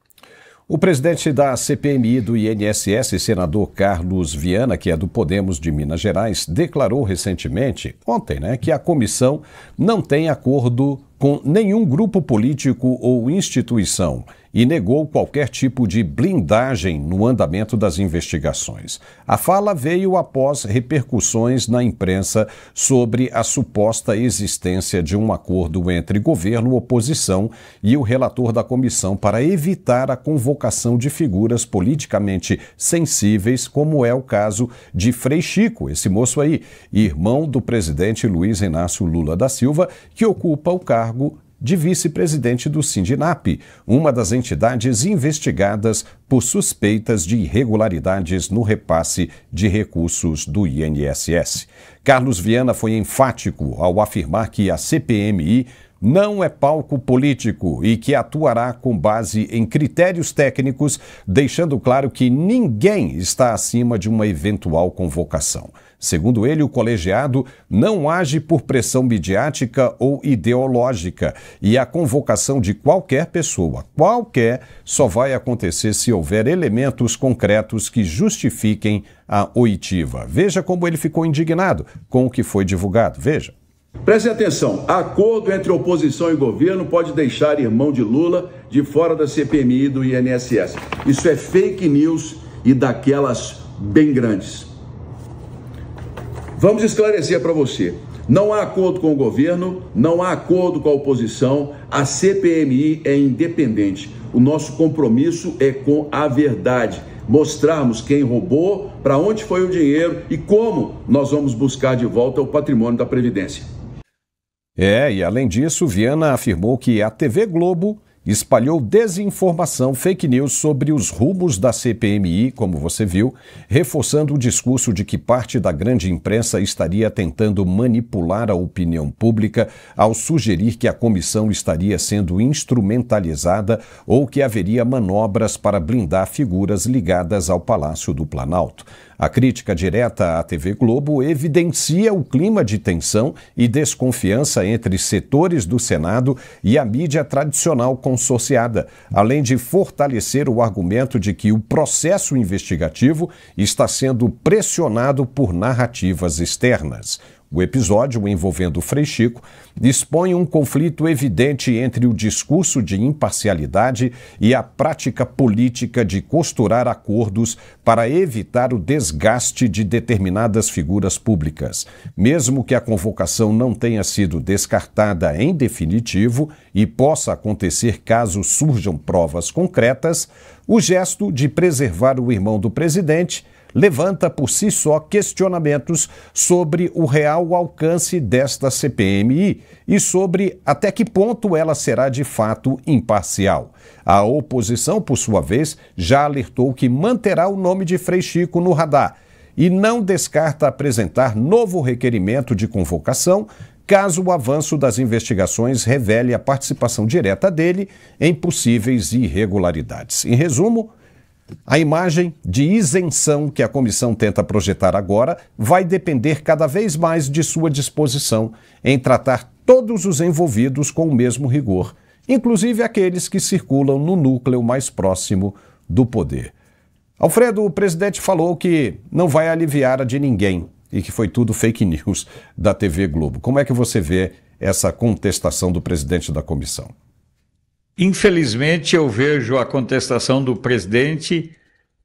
O presidente da CPMI do INSS, senador Carlos Viana, que é do Podemos de Minas Gerais, declarou recentemente, ontem, que a comissão não tem acordo com nenhum grupo político ou instituição e negou qualquer tipo de blindagem no andamento das investigações. A fala veio após repercussões na imprensa sobre a suposta existência de um acordo entre governo, oposição e o relator da comissão para evitar a convocação de figuras politicamente sensíveis, como é o caso de Frei Chico, esse moço aí, irmão do presidente Luiz Inácio Lula da Silva, que ocupa o cargo de vice-presidente do Sindinap, uma das entidades investigadas por suspeitas de irregularidades no repasse de recursos do INSS. Carlos Viana foi enfático ao afirmar que a CPMI não é palco político e que atuará com base em critérios técnicos, deixando claro que ninguém está acima de uma eventual convocação. Segundo ele, o colegiado não age por pressão midiática ou ideológica e a convocação de qualquer pessoa, só vai acontecer se houver elementos concretos que justifiquem a oitiva. Veja como ele ficou indignado com o que foi divulgado. Veja. Prestem atenção, acordo entre oposição e governo pode deixar irmão de Lula de fora da CPMI do INSS. Isso é fake news e daquelas bem grandes. Vamos esclarecer para você. Não há acordo com o governo, não há acordo com a oposição, a CPMI é independente. O nosso compromisso é com a verdade. Mostrarmos quem roubou, para onde foi o dinheiro e como nós vamos buscar de volta o patrimônio da Previdência. E além disso, Viana afirmou que a TV Globo espalhou desinformação, fake news sobre os rumos da CPMI, como você viu, reforçando o discurso de que parte da grande imprensa estaria tentando manipular a opinião pública ao sugerir que a comissão estaria sendo instrumentalizada ou que haveria manobras para blindar figuras ligadas ao Palácio do Planalto. A crítica direta à TV Globo evidencia o clima de tensão e desconfiança entre setores do Senado e a mídia tradicional consorciada, além de fortalecer o argumento de que o processo investigativo está sendo pressionado por narrativas externas. O episódio envolvendo Frei Chico expõe um conflito evidente entre o discurso de imparcialidade e a prática política de costurar acordos para evitar o desgaste de determinadas figuras públicas. Mesmo que a convocação não tenha sido descartada em definitivo e possa acontecer caso surjam provas concretas, o gesto de preservar o irmão do presidente levanta por si só questionamentos sobre o real alcance desta CPMI e sobre até que ponto ela será de fato imparcial. A oposição, por sua vez, já alertou que manterá o nome de Frei Chico no radar e não descarta apresentar novo requerimento de convocação caso o avanço das investigações revele a participação direta dele em possíveis irregularidades. Em resumo, a imagem de isenção que a comissão tenta projetar agora vai depender cada vez mais de sua disposição em tratar todos os envolvidos com o mesmo rigor, inclusive aqueles que circulam no núcleo mais próximo do poder. Alfredo, o presidente falou que não vai aliviar a de ninguém e que foi tudo fake news da TV Globo. Como é que você vê essa contestação do presidente da comissão? Infelizmente, eu vejo a contestação do presidente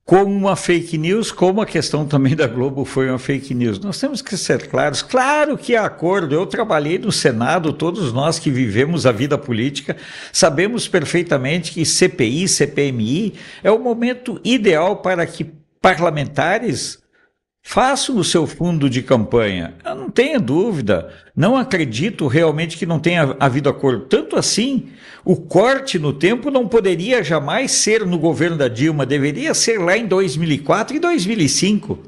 como uma fake news, como a questão também da Globo foi uma fake news. Nós temos que ser claros. Claro que há acordo. Eu trabalhei no Senado, todos nós que vivemos a vida política sabemos perfeitamente que CPI, CPMI é o momento ideal para que parlamentares façam o seu fundo de campanha. Eu não tenho dúvida, não acredito realmente que não tenha havido acordo. Tanto assim, o corte no tempo não poderia jamais ser no governo da Dilma, deveria ser lá em 2004 e 2005.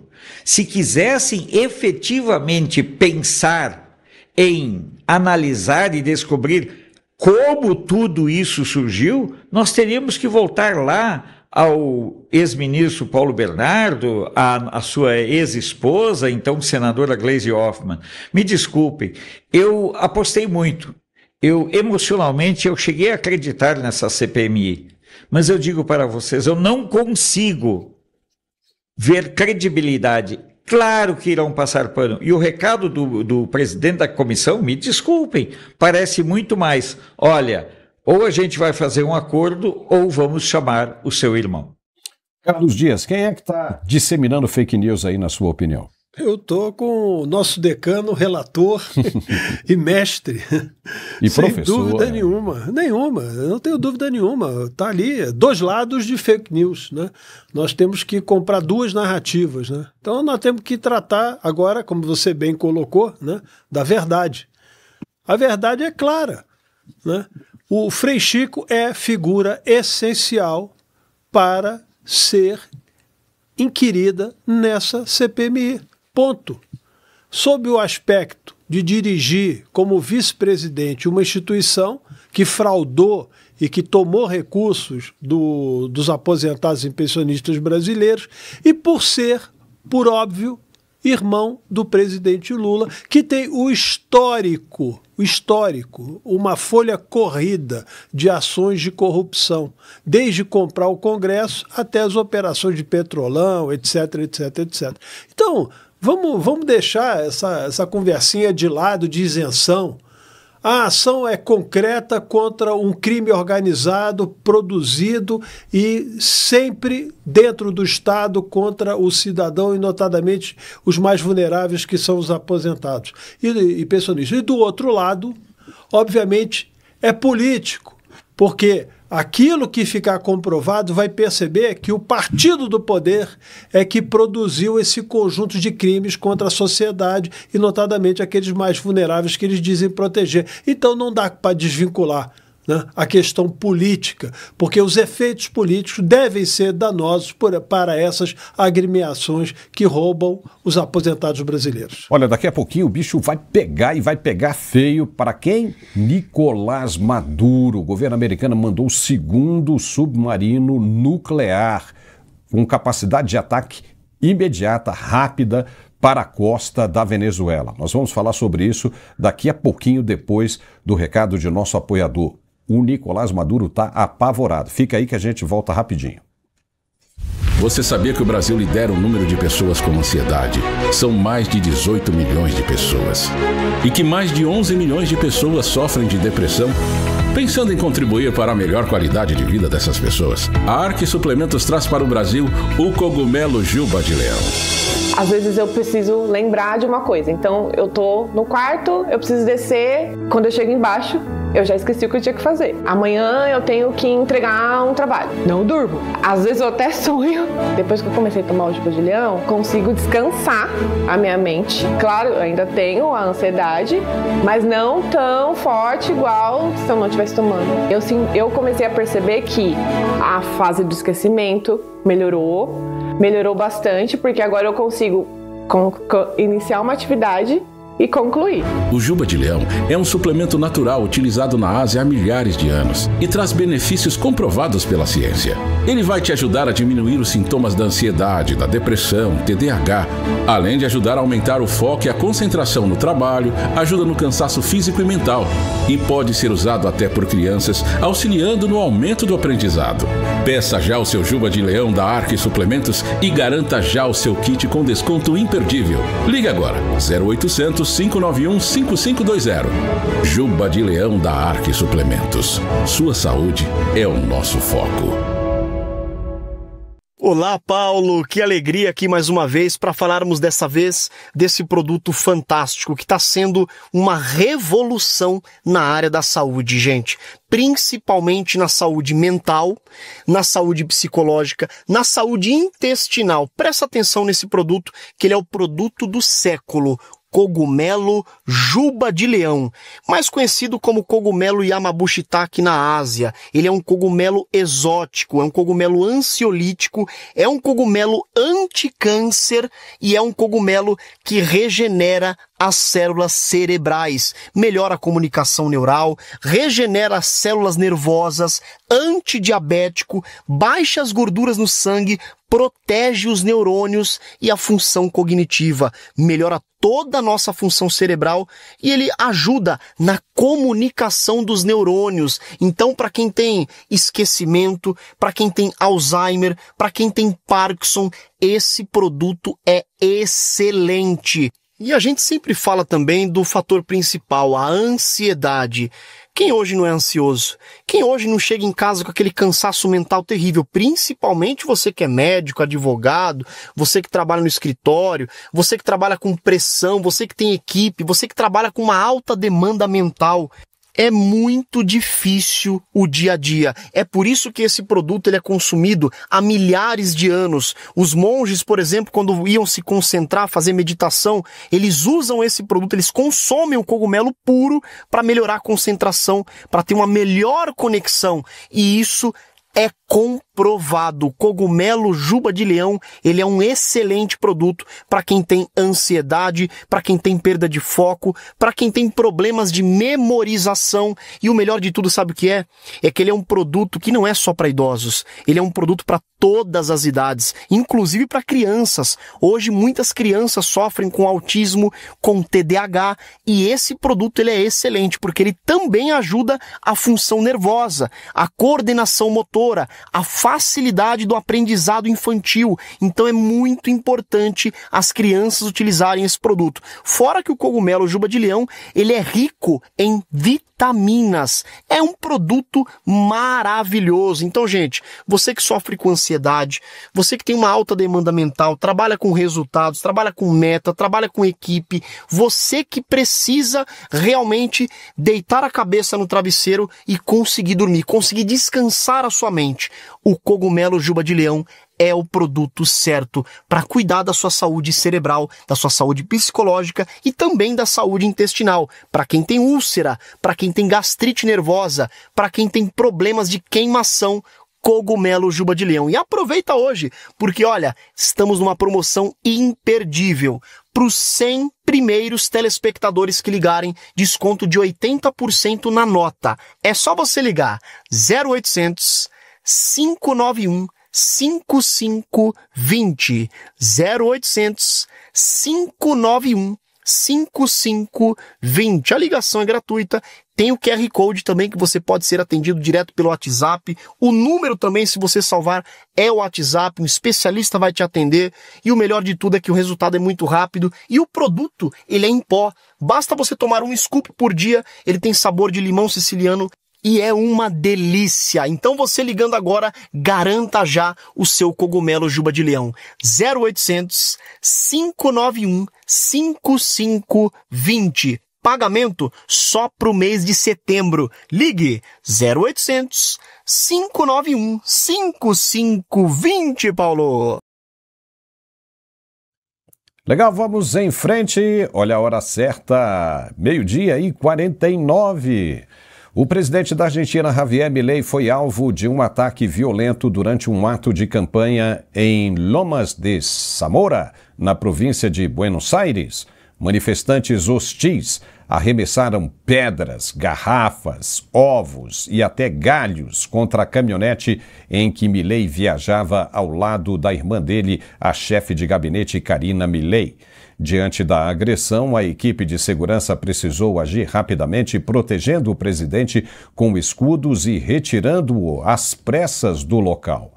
Se quisessem efetivamente pensar em analisar e descobrir como tudo isso surgiu, nós teríamos que voltar lá ao ex-ministro Paulo Bernardo, a sua ex-esposa, então senadora Gleisi Hoffmann. Me desculpem, eu apostei muito. Emocionalmente, eu cheguei a acreditar nessa CPMI. Mas eu digo para vocês, eu não consigo ver credibilidade. Claro que irão passar pano. E o recado do presidente da comissão, me desculpem, parece muito mais, olha, ou a gente vai fazer um acordo ou vamos chamar o seu irmão. Carlos Dias, quem é que está disseminando fake news aí, na sua opinião? Eu estou com o nosso decano, relator e mestre. E sem professor. Dúvida nenhuma, eu não tenho dúvida nenhuma. Está ali, dois lados de fake news, né? Nós temos que comprar duas narrativas, né? Então nós temos que tratar agora, como você bem colocou, né, da verdade. A verdade é clara, né? O Frei Chico é figura essencial para ser inquirida nessa CPMI. Ponto. Sob o aspecto de dirigir como vice-presidente uma instituição que fraudou e que tomou recursos dos aposentados e pensionistas brasileiros e por ser, por óbvio, irmão do presidente Lula, que tem o histórico, uma folha corrida de ações de corrupção, desde comprar o Congresso até as operações de Petrolão, etc, etc, etc. Então, vamos deixar essa conversinha de lado de isenção. A ação é concreta contra um crime organizado, produzido e sempre dentro do Estado contra o cidadão e notadamente os mais vulneráveis, que são os aposentados e pensionistas. E do outro lado, obviamente, é político, porque aquilo que ficar comprovado vai perceber que o partido do poder é que produziu esse conjunto de crimes contra a sociedade e notadamente aqueles mais vulneráveis que eles dizem proteger. Então não dá para desvincular, né, a questão política, porque os efeitos políticos devem ser danosos para essas agremiações que roubam os aposentados brasileiros. Olha, daqui a pouquinho o bicho vai pegar e vai pegar feio. Para quem? Nicolás Maduro. O governo americano mandou o segundo submarino nuclear com capacidade de ataque imediata, rápida, para a costa da Venezuela. Nós vamos falar sobre isso daqui a pouquinho, depois do recado de nosso apoiador. O Nicolás Maduro está apavorado. Fica aí que a gente volta rapidinho. Você sabia que o Brasil lidera o número de pessoas com ansiedade? São mais de 18 milhões de pessoas. E que mais de 11 milhões de pessoas sofrem de depressão? Pensando em contribuir para a melhor qualidade de vida dessas pessoas, a Arque Suplementos traz para o Brasil o cogumelo Juba de Leão. Às vezes eu preciso lembrar de uma coisa, então eu tô no quarto, eu preciso descer, quando eu chego embaixo, eu já esqueci o que eu tinha que fazer. Amanhã eu tenho que entregar um trabalho, não durmo. Às vezes eu até sonho. Depois que eu comecei a tomar o Juba de Leão, consigo descansar a minha mente. Claro, eu ainda tenho a ansiedade, mas não tão forte igual se eu não estivesse tomando. Eu comecei a perceber que a fase do esquecimento melhorou bastante, porque agora eu consigo iniciar uma atividade e concluir. O Juba de Leão é um suplemento natural utilizado na Ásia há milhares de anos e traz benefícios comprovados pela ciência. Ele vai te ajudar a diminuir os sintomas da ansiedade, da depressão, TDAH, além de ajudar a aumentar o foco e a concentração no trabalho, ajuda no cansaço físico e mental e pode ser usado até por crianças, auxiliando no aumento do aprendizado. Peça já o seu Juba de Leão da Arque Suplementos e garanta já o seu kit com desconto imperdível. Ligue agora, 0800 591 5520. Juba de Leão da Arque Suplementos. Sua saúde é o nosso foco. Olá, Paulo, que alegria aqui mais uma vez para falarmos dessa vez desse produto fantástico que está sendo uma revolução na área da saúde, gente. Principalmente na saúde mental, na saúde psicológica, na saúde intestinal. Presta atenção nesse produto, que ele é o produto do século. Cogumelo Juba de Leão, mais conhecido como cogumelo Yamabushitake na Ásia. Ele é um cogumelo exótico, é um cogumelo ansiolítico, é um cogumelo anticâncer e é um cogumelo que regenera as células cerebrais, melhora a comunicação neural, regenera as células nervosas, antidiabético, baixa as gorduras no sangue, protege os neurônios e a função cognitiva, melhora toda a nossa função cerebral e ele ajuda na comunicação dos neurônios. Então, para quem tem esquecimento, para quem tem Alzheimer, para quem tem Parkinson, esse produto é excelente. E a gente sempre fala também do fator principal, a ansiedade. Quem hoje não é ansioso? Quem hoje não chega em casa com aquele cansaço mental terrível? Principalmente você que é médico, advogado, você que trabalha no escritório, você que trabalha com pressão, você que tem equipe, você que trabalha com uma alta demanda mental. É muito difícil o dia a dia. É por isso que esse produto ele é consumido há milhares de anos. Os monges, por exemplo, quando iam se concentrar, fazer meditação, eles usam esse produto, eles consomem o cogumelo puro para melhorar a concentração, para ter uma melhor conexão. E isso é comprovado. O cogumelo Juba de Leão, ele é um excelente produto para quem tem ansiedade, para quem tem perda de foco, para quem tem problemas de memorização. E o melhor de tudo, sabe o que é? É que ele é um produto que não é só para idosos. Ele é um produto para todas as idades, inclusive para crianças. Hoje muitas crianças sofrem com autismo, com TDAH, e esse produto ele é excelente porque ele também ajuda a função nervosa, a coordenação motora, a facilidade do aprendizado infantil. Então é muito importante as crianças utilizarem esse produto. Fora que o cogumelo Juba de Leão, ele é rico em vitaminas. É um produto maravilhoso. Então, gente, você que sofre com ansiedade, você que tem uma alta demanda mental, trabalha com resultados, trabalha com meta, trabalha com equipe, você que precisa realmente deitar a cabeça no travesseiro e conseguir dormir, conseguir descansar a sua mente. O cogumelo Juba de Leão é o produto certo para cuidar da sua saúde cerebral, da sua saúde psicológica e também da saúde intestinal. Para quem tem úlcera, para quem tem gastrite nervosa, para quem tem problemas de queimação, cogumelo Juba de Leão. E aproveita hoje, porque olha, estamos numa promoção imperdível. Para os 100 primeiros telespectadores que ligarem, desconto de 80% na nota. É só você ligar 0800 591 5520 0800 591 5520. A ligação é gratuita. Tem o QR Code também que você pode ser atendido direto pelo WhatsApp. O número também, se você salvar, é o WhatsApp. Um especialista vai te atender. E o melhor de tudo é que o resultado é muito rápido. E o produto, ele é em pó. Basta você tomar um scoop por dia. Ele tem sabor de limão siciliano. E é uma delícia. Então você ligando agora, garanta já o seu cogumelo Juba de Leão. 0800 591 5520. Pagamento só para o mês de setembro. Ligue 0800 591 5520, Paulo. Legal, vamos em frente. Olha a hora certa, 12:49. O presidente da Argentina, Javier Milei, foi alvo de um ataque violento durante um ato de campanha em Lomas de Zamora, na província de Buenos Aires. Manifestantes hostis arremessaram pedras, garrafas, ovos e até galhos contra a caminhonete em que Milei viajava ao lado da irmã dele, a chefe de gabinete Karina Milei. Diante da agressão, a equipe de segurança precisou agir rapidamente, protegendo o presidente com escudos e retirando-o às pressas do local.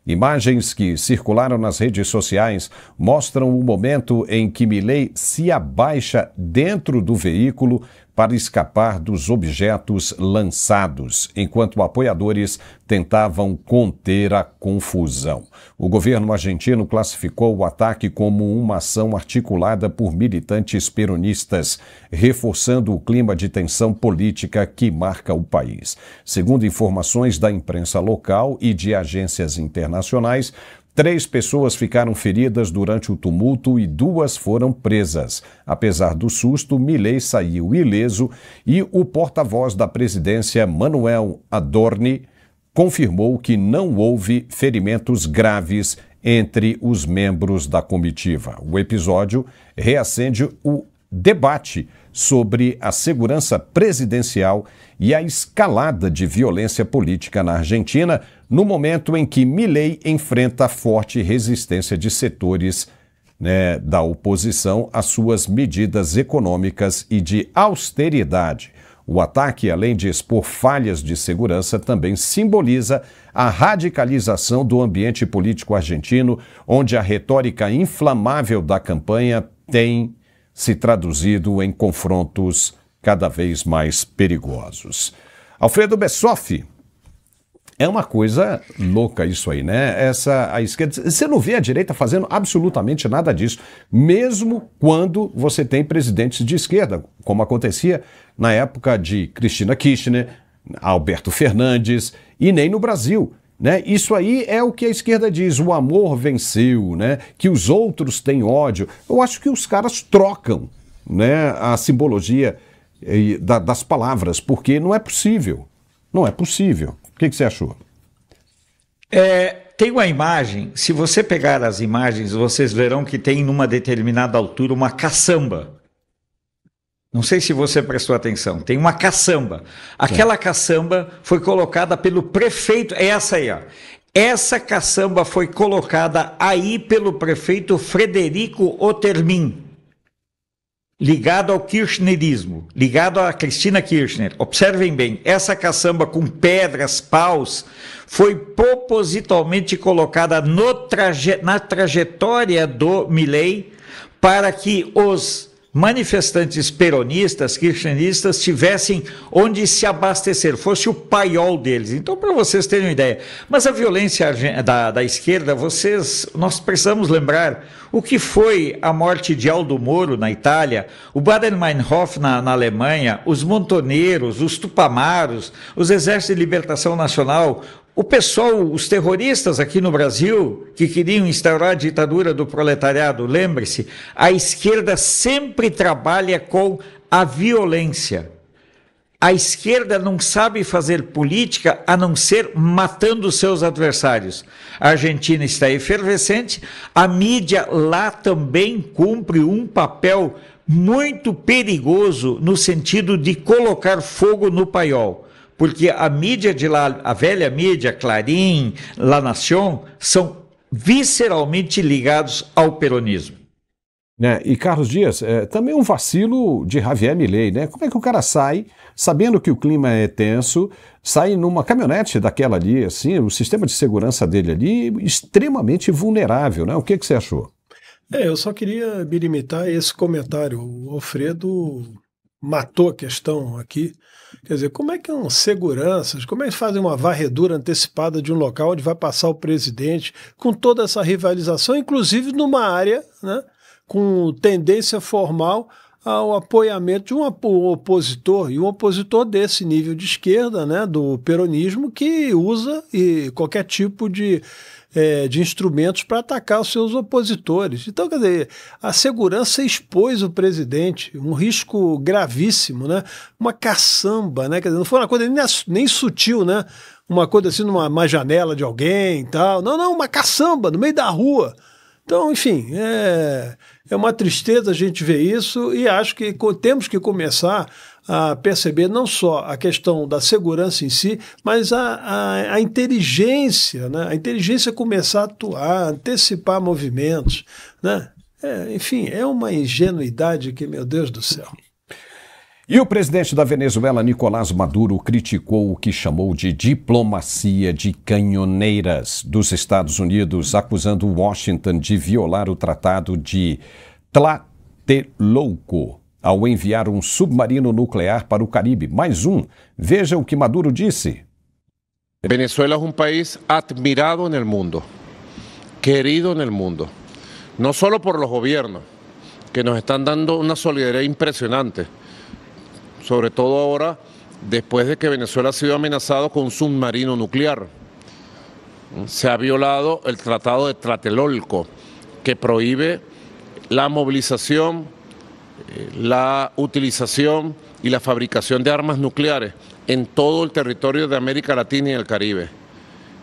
Imagens que circularam nas redes sociais mostram o momento em que Milei se abaixa dentro do veículo para escapar dos objetos lançados, enquanto apoiadores tentavam conter a confusão. O governo argentino classificou o ataque como uma ação articulada por militantes peronistas, reforçando o clima de tensão política que marca o país. Segundo informações da imprensa local e de agências internacionais, 3 pessoas ficaram feridas durante o tumulto e 2 foram presas. Apesar do susto, Milei saiu ileso e o porta-voz da presidência, Manuel Adorni, confirmou que não houve ferimentos graves entre os membros da comitiva. O episódio reacende o debate sobre a segurança presidencial e a escalada de violência política na Argentina, no momento em que Milei enfrenta forte resistência de setores da oposição às suas medidas econômicas e de austeridade. O ataque, além de expor falhas de segurança, também simboliza a radicalização do ambiente político argentino, onde a retórica inflamável da campanha tem se traduzido em confrontos cada vez mais perigosos. Alfredo Bessoff, é uma coisa louca isso aí, né? A esquerda, você não vê a direita fazendo absolutamente nada disso, mesmo quando você tem presidentes de esquerda, como acontecia na época de Cristina Kirchner, Alberto Fernandes, e nem no Brasil. Né? Isso aí é o que a esquerda diz, o amor venceu, né? Que os outros têm ódio. Eu acho que os caras trocam, né, a simbologia das palavras, porque não é possível. Não é possível. O que você achou? Tem uma imagem, se você pegar as imagens, vocês verão que tem numa determinada altura uma caçamba. Não sei se você prestou atenção, tem uma caçamba. Aquela caçamba foi colocada pelo prefeito, é essa aí, ó. Essa caçamba foi colocada aí pelo prefeito Frederico Otermin, ligado ao kirchnerismo, ligado a Cristina Kirchner. Observem bem, essa caçamba com pedras, paus, foi propositalmente colocada na trajetória do Milei para que os manifestantes peronistas, kirchneristas, tivessem onde se abastecer, fosse o paiol deles. Então, para vocês terem uma ideia. Mas a violência da esquerda, nós precisamos lembrar o que foi a morte de Aldo Moro na Itália, o Baden-Meinhof na Alemanha, os montoneiros, os tupamaros, os exércitos de libertação nacional, o pessoal, os terroristas aqui no Brasil, que queriam instaurar a ditadura do proletariado, lembre-se, a esquerda sempre trabalha com a violência. A esquerda não sabe fazer política a não ser matando seus adversários. A Argentina está efervescente, a mídia lá também cumpre um papel muito perigoso no sentido de colocar fogo no paiol. Porque a mídia de lá, a velha mídia, Clarín, La Nación, são visceralmente ligados ao peronismo. E Carlos Dias, também um vacilo de Javier Milei, né? Como é que o cara sai, sabendo que o clima é tenso, sai numa caminhonete daquela ali, assim, o sistema de segurança dele ali, extremamente vulnerável, né? O que você achou? Eu só queria me limitar a esse comentário. O Alfredo matou a questão aqui. Quer dizer, como é que seguranças, como é que fazem uma varredura antecipada de um local onde vai passar o presidente, com toda essa rivalização, inclusive numa área, né, com tendência formal ao apoiamento de um opositor, e um opositor desse nível de esquerda, né, do peronismo, que usa qualquer tipo de instrumentos para atacar os seus opositores. Então, quer dizer, a segurança expôs o presidente, um risco gravíssimo, né? Uma caçamba, né? Quer dizer, não foi uma coisa nem sutil, né? Uma coisa assim numa janela de alguém e tal. Não, uma caçamba no meio da rua. Então, enfim, é uma tristeza a gente ver isso, e acho que temos que começar a perceber não só a questão da segurança em si, mas a inteligência, né? A inteligência começar a atuar, antecipar movimentos, né? Enfim, é uma ingenuidade que, meu Deus do céu. E o presidente da Venezuela, Nicolás Maduro, criticou o que chamou de diplomacia de canhoneiras dos Estados Unidos, acusando Washington de violar o Tratado de Tlatelolco ao enviar um submarino nuclear para o Caribe. Mais um. Veja o que Maduro disse. Venezuela es un país admirado en el mundo, querido en el mundo, no solo por los gobiernos, que nos están dando una solidaridad impresionante, sobre todo ahora, después de que Venezuela ha sido amenazado con un submarino nuclear. Se ha violado el Tratado de Tlatelolco, que prohíbe la movilización, la utilización y la fabricación de armas nucleares en todo el territorio de América Latina y el Caribe.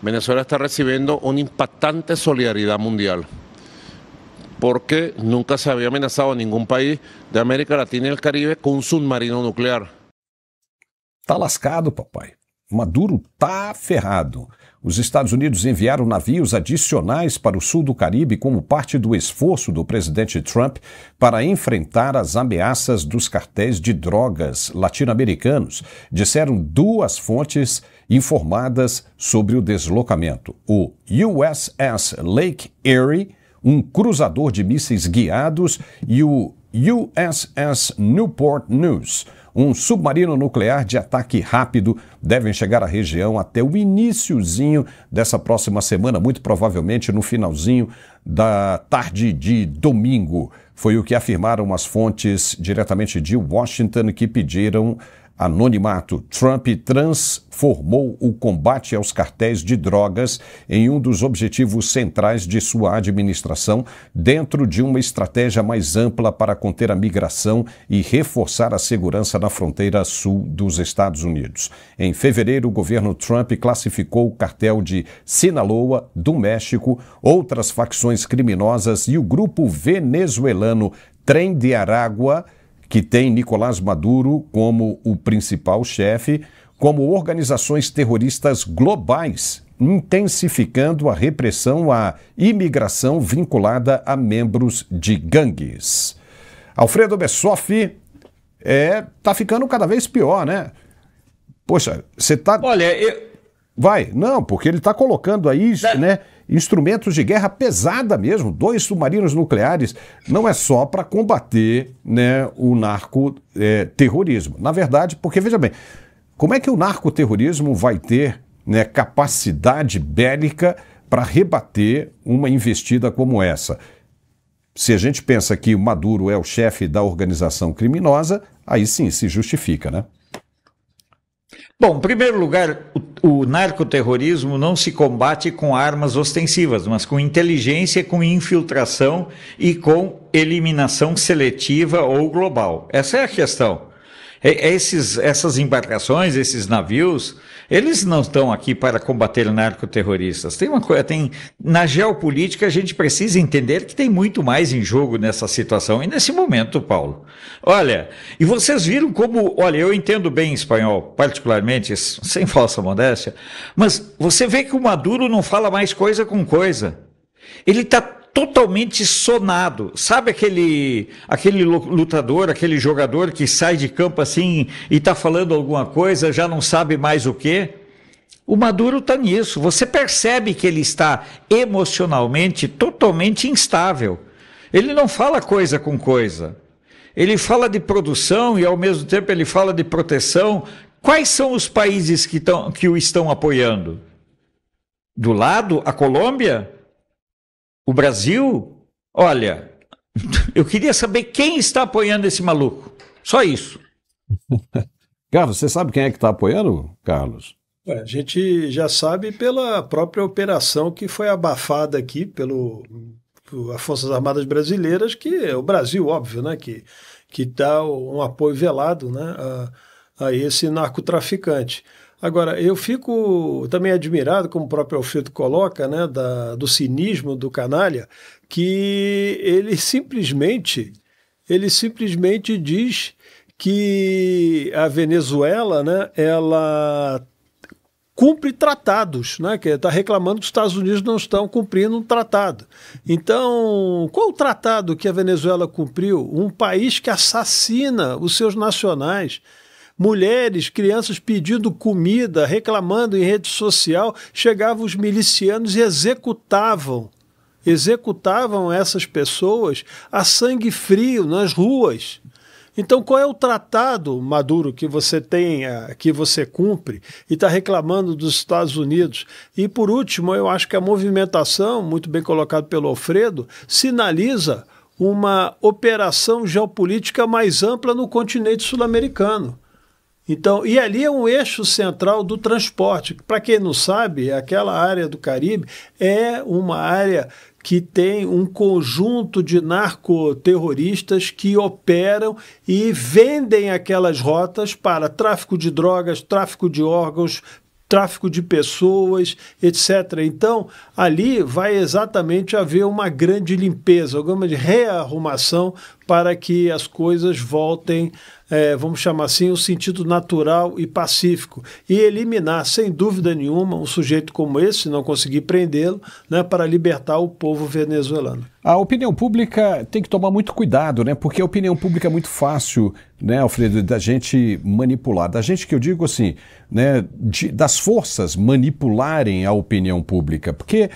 Venezuela está recibiendo una impactante solidaridad mundial, porque nunca se había amenazado a ningún país de América Latina y el Caribe com um submarino nuclear. Tá lascado, papai. Maduro tá ferrado. Os Estados Unidos enviaram navios adicionais para o sul do Caribe como parte do esforço do presidente Trump para enfrentar as ameaças dos cartéis de drogas latino-americanos, disseram duas fontes informadas sobre o deslocamento. O USS Lake Erie, um cruzador de mísseis guiados, e o USS Newport News, um submarino nuclear de ataque rápido, devem chegar à região até o iniciozinho dessa próxima semana, muito provavelmente no finalzinho da tarde de domingo. Foi o que afirmaram as fontes diretamente de Washington, que pediram anonimato. Trump transformou o combate aos cartéis de drogas em um dos objetivos centrais de sua administração, dentro de uma estratégia mais ampla para conter a migração e reforçar a segurança na fronteira sul dos Estados Unidos. Em fevereiro, o governo Trump classificou o cartel de Sinaloa, do México, outras facções criminosas e o grupo venezuelano Tren de Aragua, que tem Nicolás Maduro como o principal chefe, como organizações terroristas globais, intensificando a repressão à imigração vinculada a membros de gangues. Alfredo Bessoff tá ficando cada vez pior, né? Poxa, você tá... Olha, Vai, não, porque ele está colocando aí, né, instrumentos de guerra pesada mesmo, 2 submarinos nucleares, não é só para combater, né, o narcoterrorismo. Na verdade, porque, veja bem, como é que o narcoterrorismo vai ter, né, capacidade bélica para rebater uma investida como essa? Se a gente pensa que o Maduro é o chefe da organização criminosa, aí sim se justifica, né? Bom, em primeiro lugar, o narcoterrorismo não se combate com armas ostensivas, mas com inteligência, com infiltração e com eliminação seletiva ou global. Essa é a questão. Essas embarcações, esses navios, eles não estão aqui para combater narcoterroristas. Tem uma coisa, na geopolítica a gente precisa entender que tem muito mais em jogo nessa situação e nesse momento, Paulo. Olha, e vocês viram como, olha, eu entendo bem espanhol, particularmente, sem falsa modéstia, mas você vê que o Maduro não fala mais coisa com coisa. Ele está totalmente sonado. Sabe aquele lutador, aquele jogador que sai de campo assim e está falando alguma coisa, já não sabe mais o quê? O Maduro está nisso. Você percebe que ele está emocionalmente totalmente instável. Ele não fala coisa com coisa. Ele fala de produção e ao mesmo tempo ele fala de proteção. Quais são os países que o estão apoiando? Do lado, a Colômbia? O Brasil? Olha, eu queria saber quem está apoiando esse maluco. Só isso. Carlos, você sabe quem é que está apoiando, Carlos? A gente já sabe pela própria operação que foi abafada aqui pelas Forças Armadas Brasileiras, que é o Brasil, óbvio, né, que dá um apoio velado, né, a esse narcotraficante. Agora, eu fico também admirado, como o próprio Alfredo coloca, né, do cinismo do canalha, que ele simplesmente diz que a Venezuela, né, ela cumpre tratados, né? Que está reclamando que os Estados Unidos não estão cumprindo um tratado. Então, qual o tratado que a Venezuela cumpriu? Um país que assassina os seus nacionais. Mulheres, crianças pedindo comida, reclamando em rede social, chegavam os milicianos e executavam essas pessoas a sangue frio nas ruas. Então, qual é o tratado, Maduro, que você tem, que você cumpre e está reclamando dos Estados Unidos? E, por último, eu acho que a movimentação, muito bem colocado pelo Alfredo, sinaliza uma operação geopolítica mais ampla no continente sul-americano. Então, e ali é um eixo central do transporte. Para quem não sabe, aquela área do Caribe é uma área que tem um conjunto de narcoterroristas que operam e vendem aquelas rotas para tráfico de drogas, tráfico de órgãos, tráfico de pessoas, etc. Então, ali vai exatamente haver uma grande limpeza, alguma de rearrumação para que as coisas voltem, vamos chamar assim, o sentido natural e pacífico. E eliminar, sem dúvida nenhuma, um sujeito como esse, se não conseguir prendê-lo, né, para libertar o povo venezuelano. A opinião pública tem que tomar muito cuidado, né? Porque a opinião pública é muito fácil, né, Alfredo, da gente manipular. Da gente que eu digo assim, né, das forças manipularem a opinião pública. Porque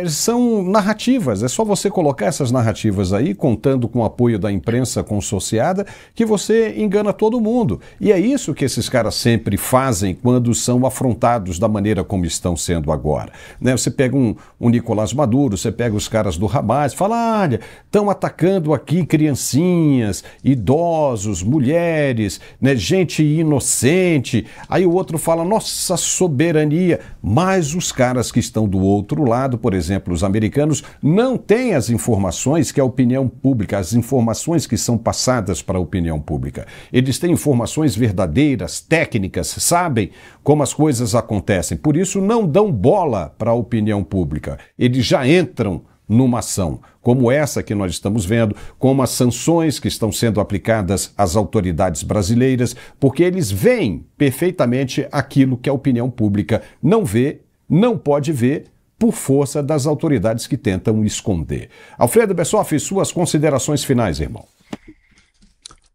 são narrativas, é só você colocar essas narrativas aí, contando com o apoio da imprensa consorciada, que você engana todo mundo. E é isso que esses caras sempre fazem quando são afrontados da maneira como estão sendo agora. Né? Você pega um Nicolás Maduro, você pega os caras do Hamas, fala, olha, estão atacando aqui criancinhas, idosos, mulheres, né, gente inocente. Aí o outro fala, nossa soberania, mas os caras que estão do outro lado, por exemplo, os americanos, não têm as informações que a opinião pública, as informações que são passadas para a opinião pública. Eles têm informações verdadeiras, técnicas, sabem como as coisas acontecem. Por isso, não dão bola para a opinião pública. Eles já entram numa ação, como essa que nós estamos vendo, como as sanções que estão sendo aplicadas às autoridades brasileiras, porque eles veem perfeitamente aquilo que a opinião pública não vê, não pode ver, por força das autoridades que tentam esconder. Alfredo Bessoff, suas considerações finais, irmão.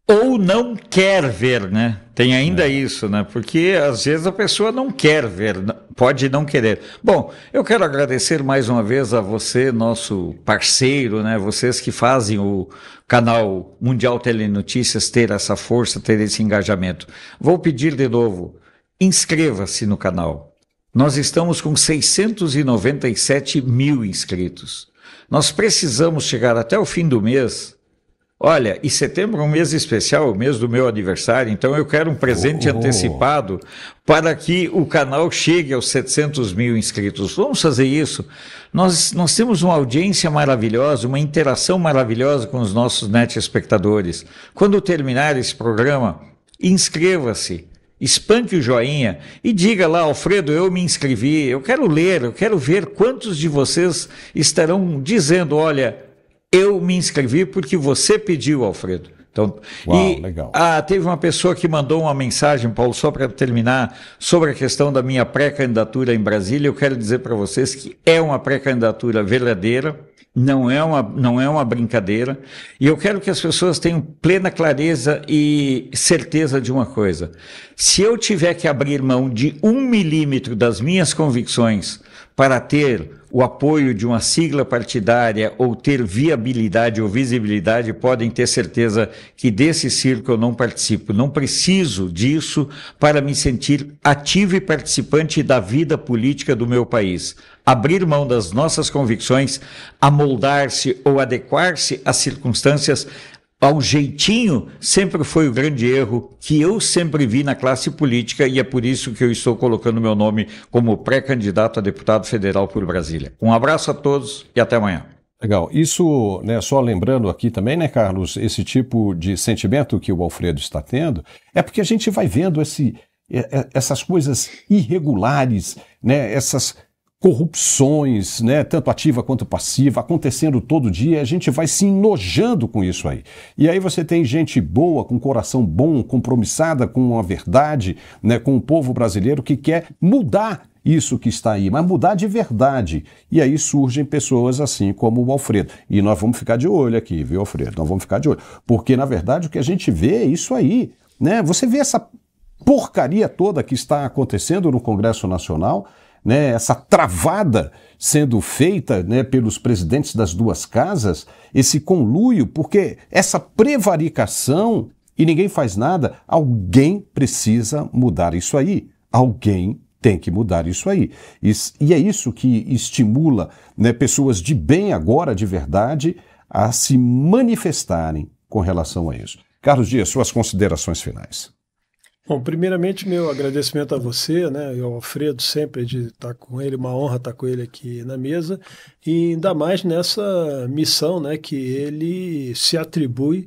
Ou não quer ver, né? Tem ainda isso, né? Porque às vezes a pessoa não quer ver, pode não querer. Bom, eu quero agradecer mais uma vez a você, nosso parceiro, né? Vocês que fazem o canal Mundial Telenotícias ter essa força, ter esse engajamento. Vou pedir de novo, inscreva-se no canal. Nós estamos com 697 mil inscritos. Nós precisamos chegar até o fim do mês. Olha, e setembro é um mês especial, o mês do meu aniversário, então eu quero um presente antecipado para que o canal chegue aos 700 mil inscritos. Vamos fazer isso. Nós temos uma audiência maravilhosa, uma interação maravilhosa com os nossos espectadores. Quando terminar esse programa, inscreva-se. Espanque o joinha e diga lá, Alfredo, eu me inscrevi, eu quero ler, eu quero ver quantos de vocês estarão dizendo, olha, eu me inscrevi porque você pediu, Alfredo. Então, legal. Teve uma pessoa que mandou uma mensagem, Paulo, só para terminar, sobre a questão da minha pré-candidatura em Brasília. Eu quero dizer para vocês que é uma pré-candidatura verdadeira, não é uma brincadeira, e eu quero que as pessoas tenham plena clareza e certeza de uma coisa. Se eu tiver que abrir mão de 1 milímetro das minhas convicções para ter o apoio de uma sigla partidária ou ter viabilidade ou visibilidade, podem ter certeza que desse circo eu não participo. Não preciso disso para me sentir ativo e participante da vida política do meu país. Abrir mão das nossas convicções, amoldar-se ou adequar-se às circunstâncias ao jeitinho, sempre foi o grande erro que eu sempre vi na classe política, e é por isso que eu estou colocando meu nome como pré-candidato a deputado federal por Brasília. Um abraço a todos e até amanhã. Legal. Isso, né, só lembrando aqui também, né, Carlos, esse tipo de sentimento que o Alfredo está tendo, é porque a gente vai vendo essas coisas irregulares, né, essas corrupções, né, tanto ativa quanto passiva, acontecendo todo dia, a gente vai se enojando com isso aí. E aí você tem gente boa, com coração bom, compromissada com a verdade, né, com o povo brasileiro que quer mudar isso que está aí, mas mudar de verdade. E aí surgem pessoas assim como o Alfredo. E nós vamos ficar de olho aqui, viu, Alfredo? Nós vamos ficar de olho. Porque, na verdade, o que a gente vê é isso aí, né? Você vê essa porcaria toda que está acontecendo no Congresso Nacional, né, essa travada sendo feita, né, pelos presidentes das duas casas, esse conluio, porque essa prevaricação e ninguém faz nada, alguém precisa mudar isso aí. Alguém tem que mudar isso aí. E é isso que estimula, né, pessoas de bem agora, de verdade, a se manifestarem com relação a isso. Carlos Dias, suas considerações finais. Bom, primeiramente, meu agradecimento a você, né, e ao Alfredo, sempre de estar com ele, uma honra estar com ele aqui na mesa, e ainda mais nessa missão, né, que ele se atribui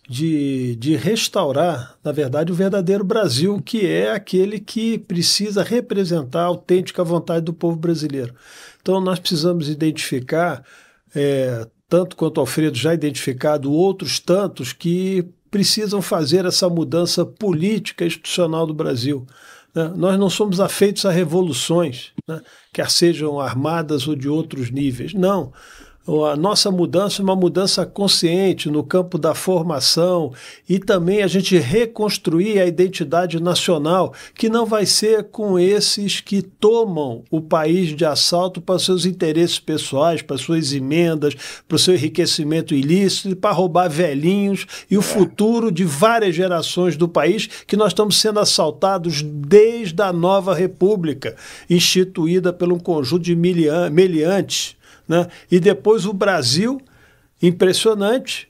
de restaurar, na verdade, o verdadeiro Brasil, que é aquele que precisa representar a autêntica vontade do povo brasileiro. Então, nós precisamos identificar, tanto quanto o Alfredo já identificado, outros tantos que precisam fazer essa mudança política e institucional do Brasil. Né? Nós não somos afeitos a revoluções, né? Quer sejam armadas ou de outros níveis. Não. A nossa mudança é uma mudança consciente no campo da formação e também a gente reconstruir a identidade nacional, que não vai ser com esses que tomam o país de assalto para seus interesses pessoais, para suas emendas, para o seu enriquecimento ilícito e para roubar velhinhos e o futuro de várias gerações do país, que nós estamos sendo assaltados desde a nova república, instituída por um conjunto de meliantes. Né? E depois o Brasil, impressionante,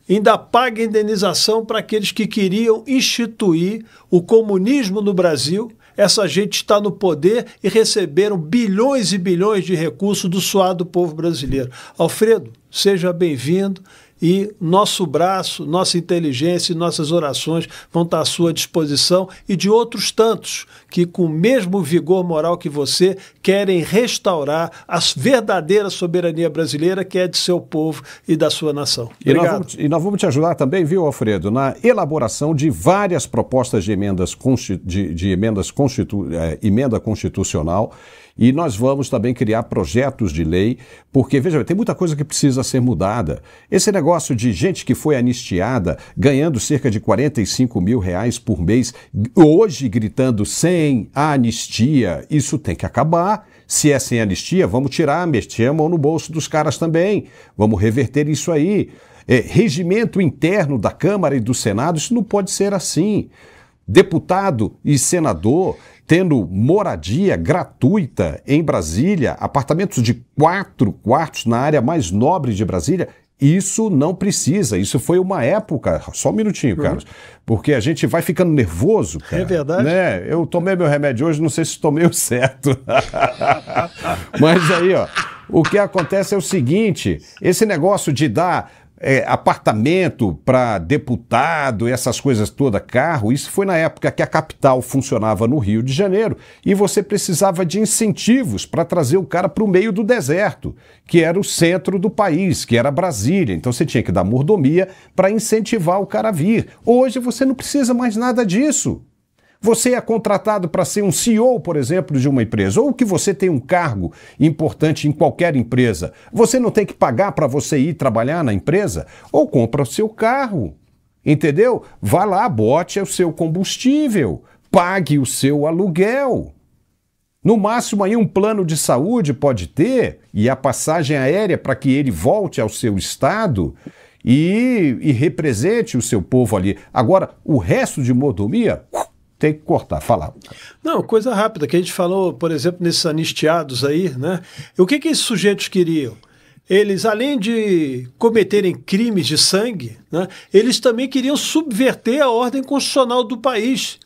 ainda paga indenização para aqueles que queriam instituir o comunismo no Brasil. Essa gente está no poder e receberam bilhões e bilhões de recursos do suado povo brasileiro. Alfredo, seja bem-vindo. E nosso braço, nossa inteligência e nossas orações vão estar à sua disposição e de outros tantos que, com o mesmo vigor moral que você, querem restaurar a verdadeira soberania brasileira, que é de seu povo e da sua nação. Obrigado. E nós vamos te ajudar também, viu, Alfredo, na elaboração de várias propostas de emenda constitucional. E nós vamos também criar projetos de lei, porque, veja, tem muita coisa que precisa ser mudada. Esse negócio de gente que foi anistiada, ganhando cerca de R$45 mil por mês, hoje gritando sem a anistia, isso tem que acabar. Se é sem anistia, vamos tirar, meter a mão no bolso dos caras também. Vamos reverter isso aí. Regimento interno da Câmara e do Senado, isso não pode ser assim. Deputado e senador tendo moradia gratuita em Brasília, apartamentos de 4 quartos na área mais nobre de Brasília, isso não precisa. Isso foi uma época, só um minutinho, Carlos, porque a gente vai ficando nervoso, cara. É verdade. Né? Eu tomei meu remédio hoje, não sei se tomei o certo. Mas aí, ó, o que acontece é o seguinte, esse negócio de dar apartamento para deputado, essas coisas todas, carro, isso foi na época que a capital funcionava no Rio de Janeiro e você precisava de incentivos para trazer o cara para o meio do deserto, que era o centro do país, que era Brasília. Então você tinha que dar mordomia para incentivar o cara a vir. Hoje você não precisa mais nada disso. Você é contratado para ser um CEO, por exemplo, de uma empresa, ou que você tem um cargo importante em qualquer empresa. Você não tem que pagar para você ir trabalhar na empresa? Ou compra o seu carro, entendeu? Vá lá, bote o seu combustível, pague o seu aluguel. No máximo aí um plano de saúde pode ter, e a passagem aérea para que ele volte ao seu estado e represente o seu povo ali. Agora, o resto de mordomia... tem que cortar, falar. Não, coisa rápida, que a gente falou, por exemplo, nesses anistiados aí, né? O que esses sujeitos queriam? Eles, além de cometerem crimes de sangue, né, eles também queriam subverter a ordem constitucional do país.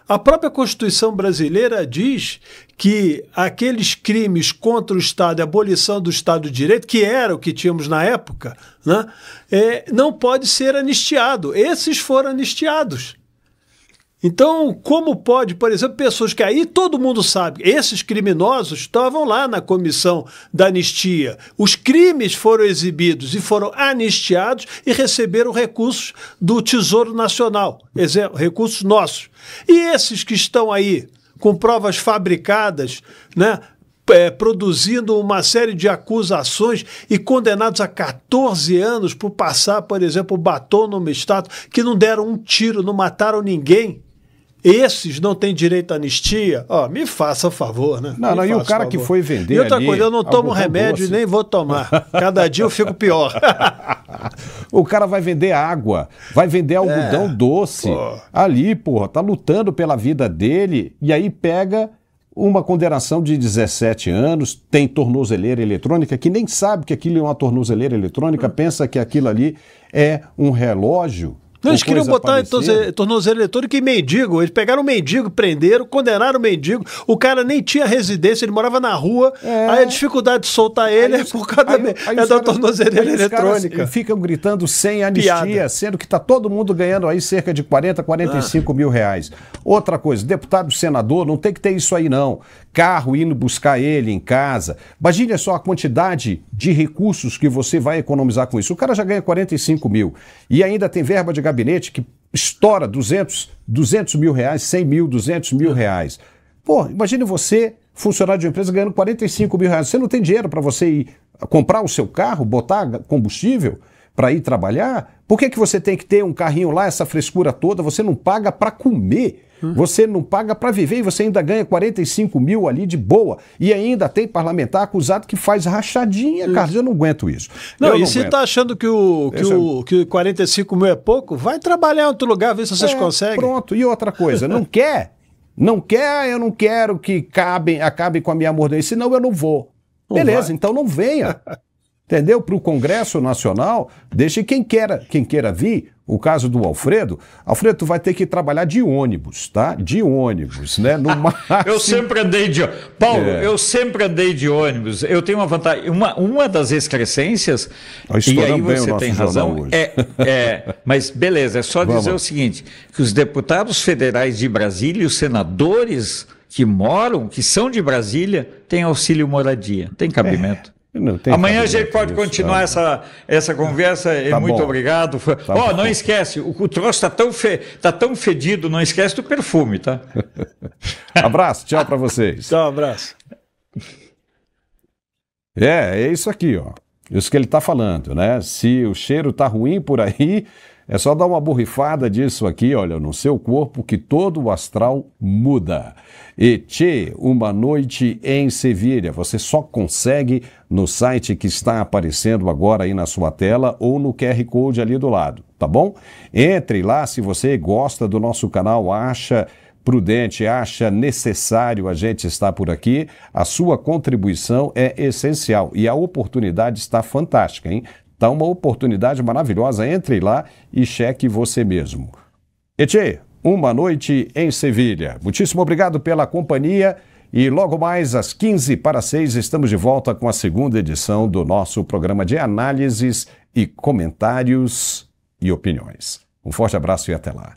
A própria Constituição brasileira diz que aqueles crimes contra o Estado e a abolição do Estado de Direito, que era o que tínhamos na época, né, não pode ser anistiado. Esses foram anistiados. Então, como pode, por exemplo, pessoas que aí todo mundo sabe, esses criminosos estavam lá na comissão da anistia. Os crimes foram exibidos e foram anistiados e receberam recursos do Tesouro Nacional, recursos nossos. E esses que estão aí com provas fabricadas, né, produzindo uma série de acusações e condenados a 14 anos por passar, por exemplo, batom numa estátua, que não deram um tiro, não mataram ninguém. Esses não têm direito à anistia? Me faça favor, né? Não, e o cara que foi vender e outra ali, coisa, eu não tomo remédio doce. E nem vou tomar. Cada dia eu fico pior. O cara vai vender água, vai vender algodão doce. Ali, porra, tá lutando pela vida dele e aí pega uma condenação de 17 anos, tem tornozeleira eletrônica, que nem sabe que aquilo é uma tornozeleira eletrônica, pensa que aquilo ali é um relógio. Não, eles queriam botar tornozeleira eletrônica em mendigo. Eles pegaram o mendigo, prenderam, condenaram o mendigo. O cara nem tinha residência, ele morava na rua. Aí a dificuldade de soltar ele é por causa da tornozeleira eletrônica. Ficam gritando sem anistia, sendo que está todo mundo ganhando aí cerca de 40, 45 mil reais. Outra coisa, deputado, senador, não tem que ter isso aí não. Carro indo buscar ele em casa. Imagine só a quantidade de recursos que você vai economizar com isso. O cara já ganha 45 mil e ainda tem verba de gabinete que estoura 200 mil reais, 100 mil, 200 mil reais. Pô, imagine você, funcionário de uma empresa, ganhando 45 mil reais. Você não tem dinheiro para você ir comprar o seu carro, botar combustível para ir trabalhar? Por que você tem que ter um carrinho lá, essa frescura toda? Você não paga para comer. Você não paga para viver e você ainda ganha 45 mil ali de boa. E ainda tem parlamentar acusado que faz rachadinha, Carlos. Eu não aguento isso. Não, e se tá achando que o 45 mil é pouco, vai trabalhar em outro lugar, ver se vocês conseguem. Pronto. E outra coisa, não quer? Não quer, eu não quero que acabe com a minha mordência, senão eu não vou. Beleza, então não venha. Entendeu? Para o Congresso Nacional, deixe quem queira vir. O caso do Alfredo, tu vai ter que trabalhar de ônibus, tá? De ônibus, né? No máximo... Eu sempre andei de ônibus. Paulo, eu sempre andei de ônibus. Eu tenho uma vantagem. Uma das excrescências, e aí você tem razão, mas beleza, é só dizer o seguinte, que os deputados federais de Brasília e os senadores que são de Brasília, têm auxílio moradia. Tem cabimento. Amanhã a gente pode continuar essa conversa. Muito obrigado. Não esquece, o troço tá tão fedido, não esquece do perfume, tá? Abraço, tchau para vocês. Tchau, abraço. É isso aqui, ó. Isso que ele tá falando, né? Se o cheiro tá ruim por aí, é só dar uma borrifada disso aqui, olha, no seu corpo, que todo o astral muda. E uma noite em Sevilha, você só consegue no site que está aparecendo agora aí na sua tela ou no QR Code ali do lado, tá bom? Entre lá, se você gosta do nosso canal, acha prudente, acha necessário a gente estar por aqui, a sua contribuição é essencial e a oportunidade está fantástica, hein? Tá uma oportunidade maravilhosa, entre lá e cheque você mesmo. Uma noite em Sevilha. Muitíssimo obrigado pela companhia e logo mais às 5:45 estamos de volta com a segunda edição do nosso programa de análises e comentários e opiniões. Um forte abraço e até lá.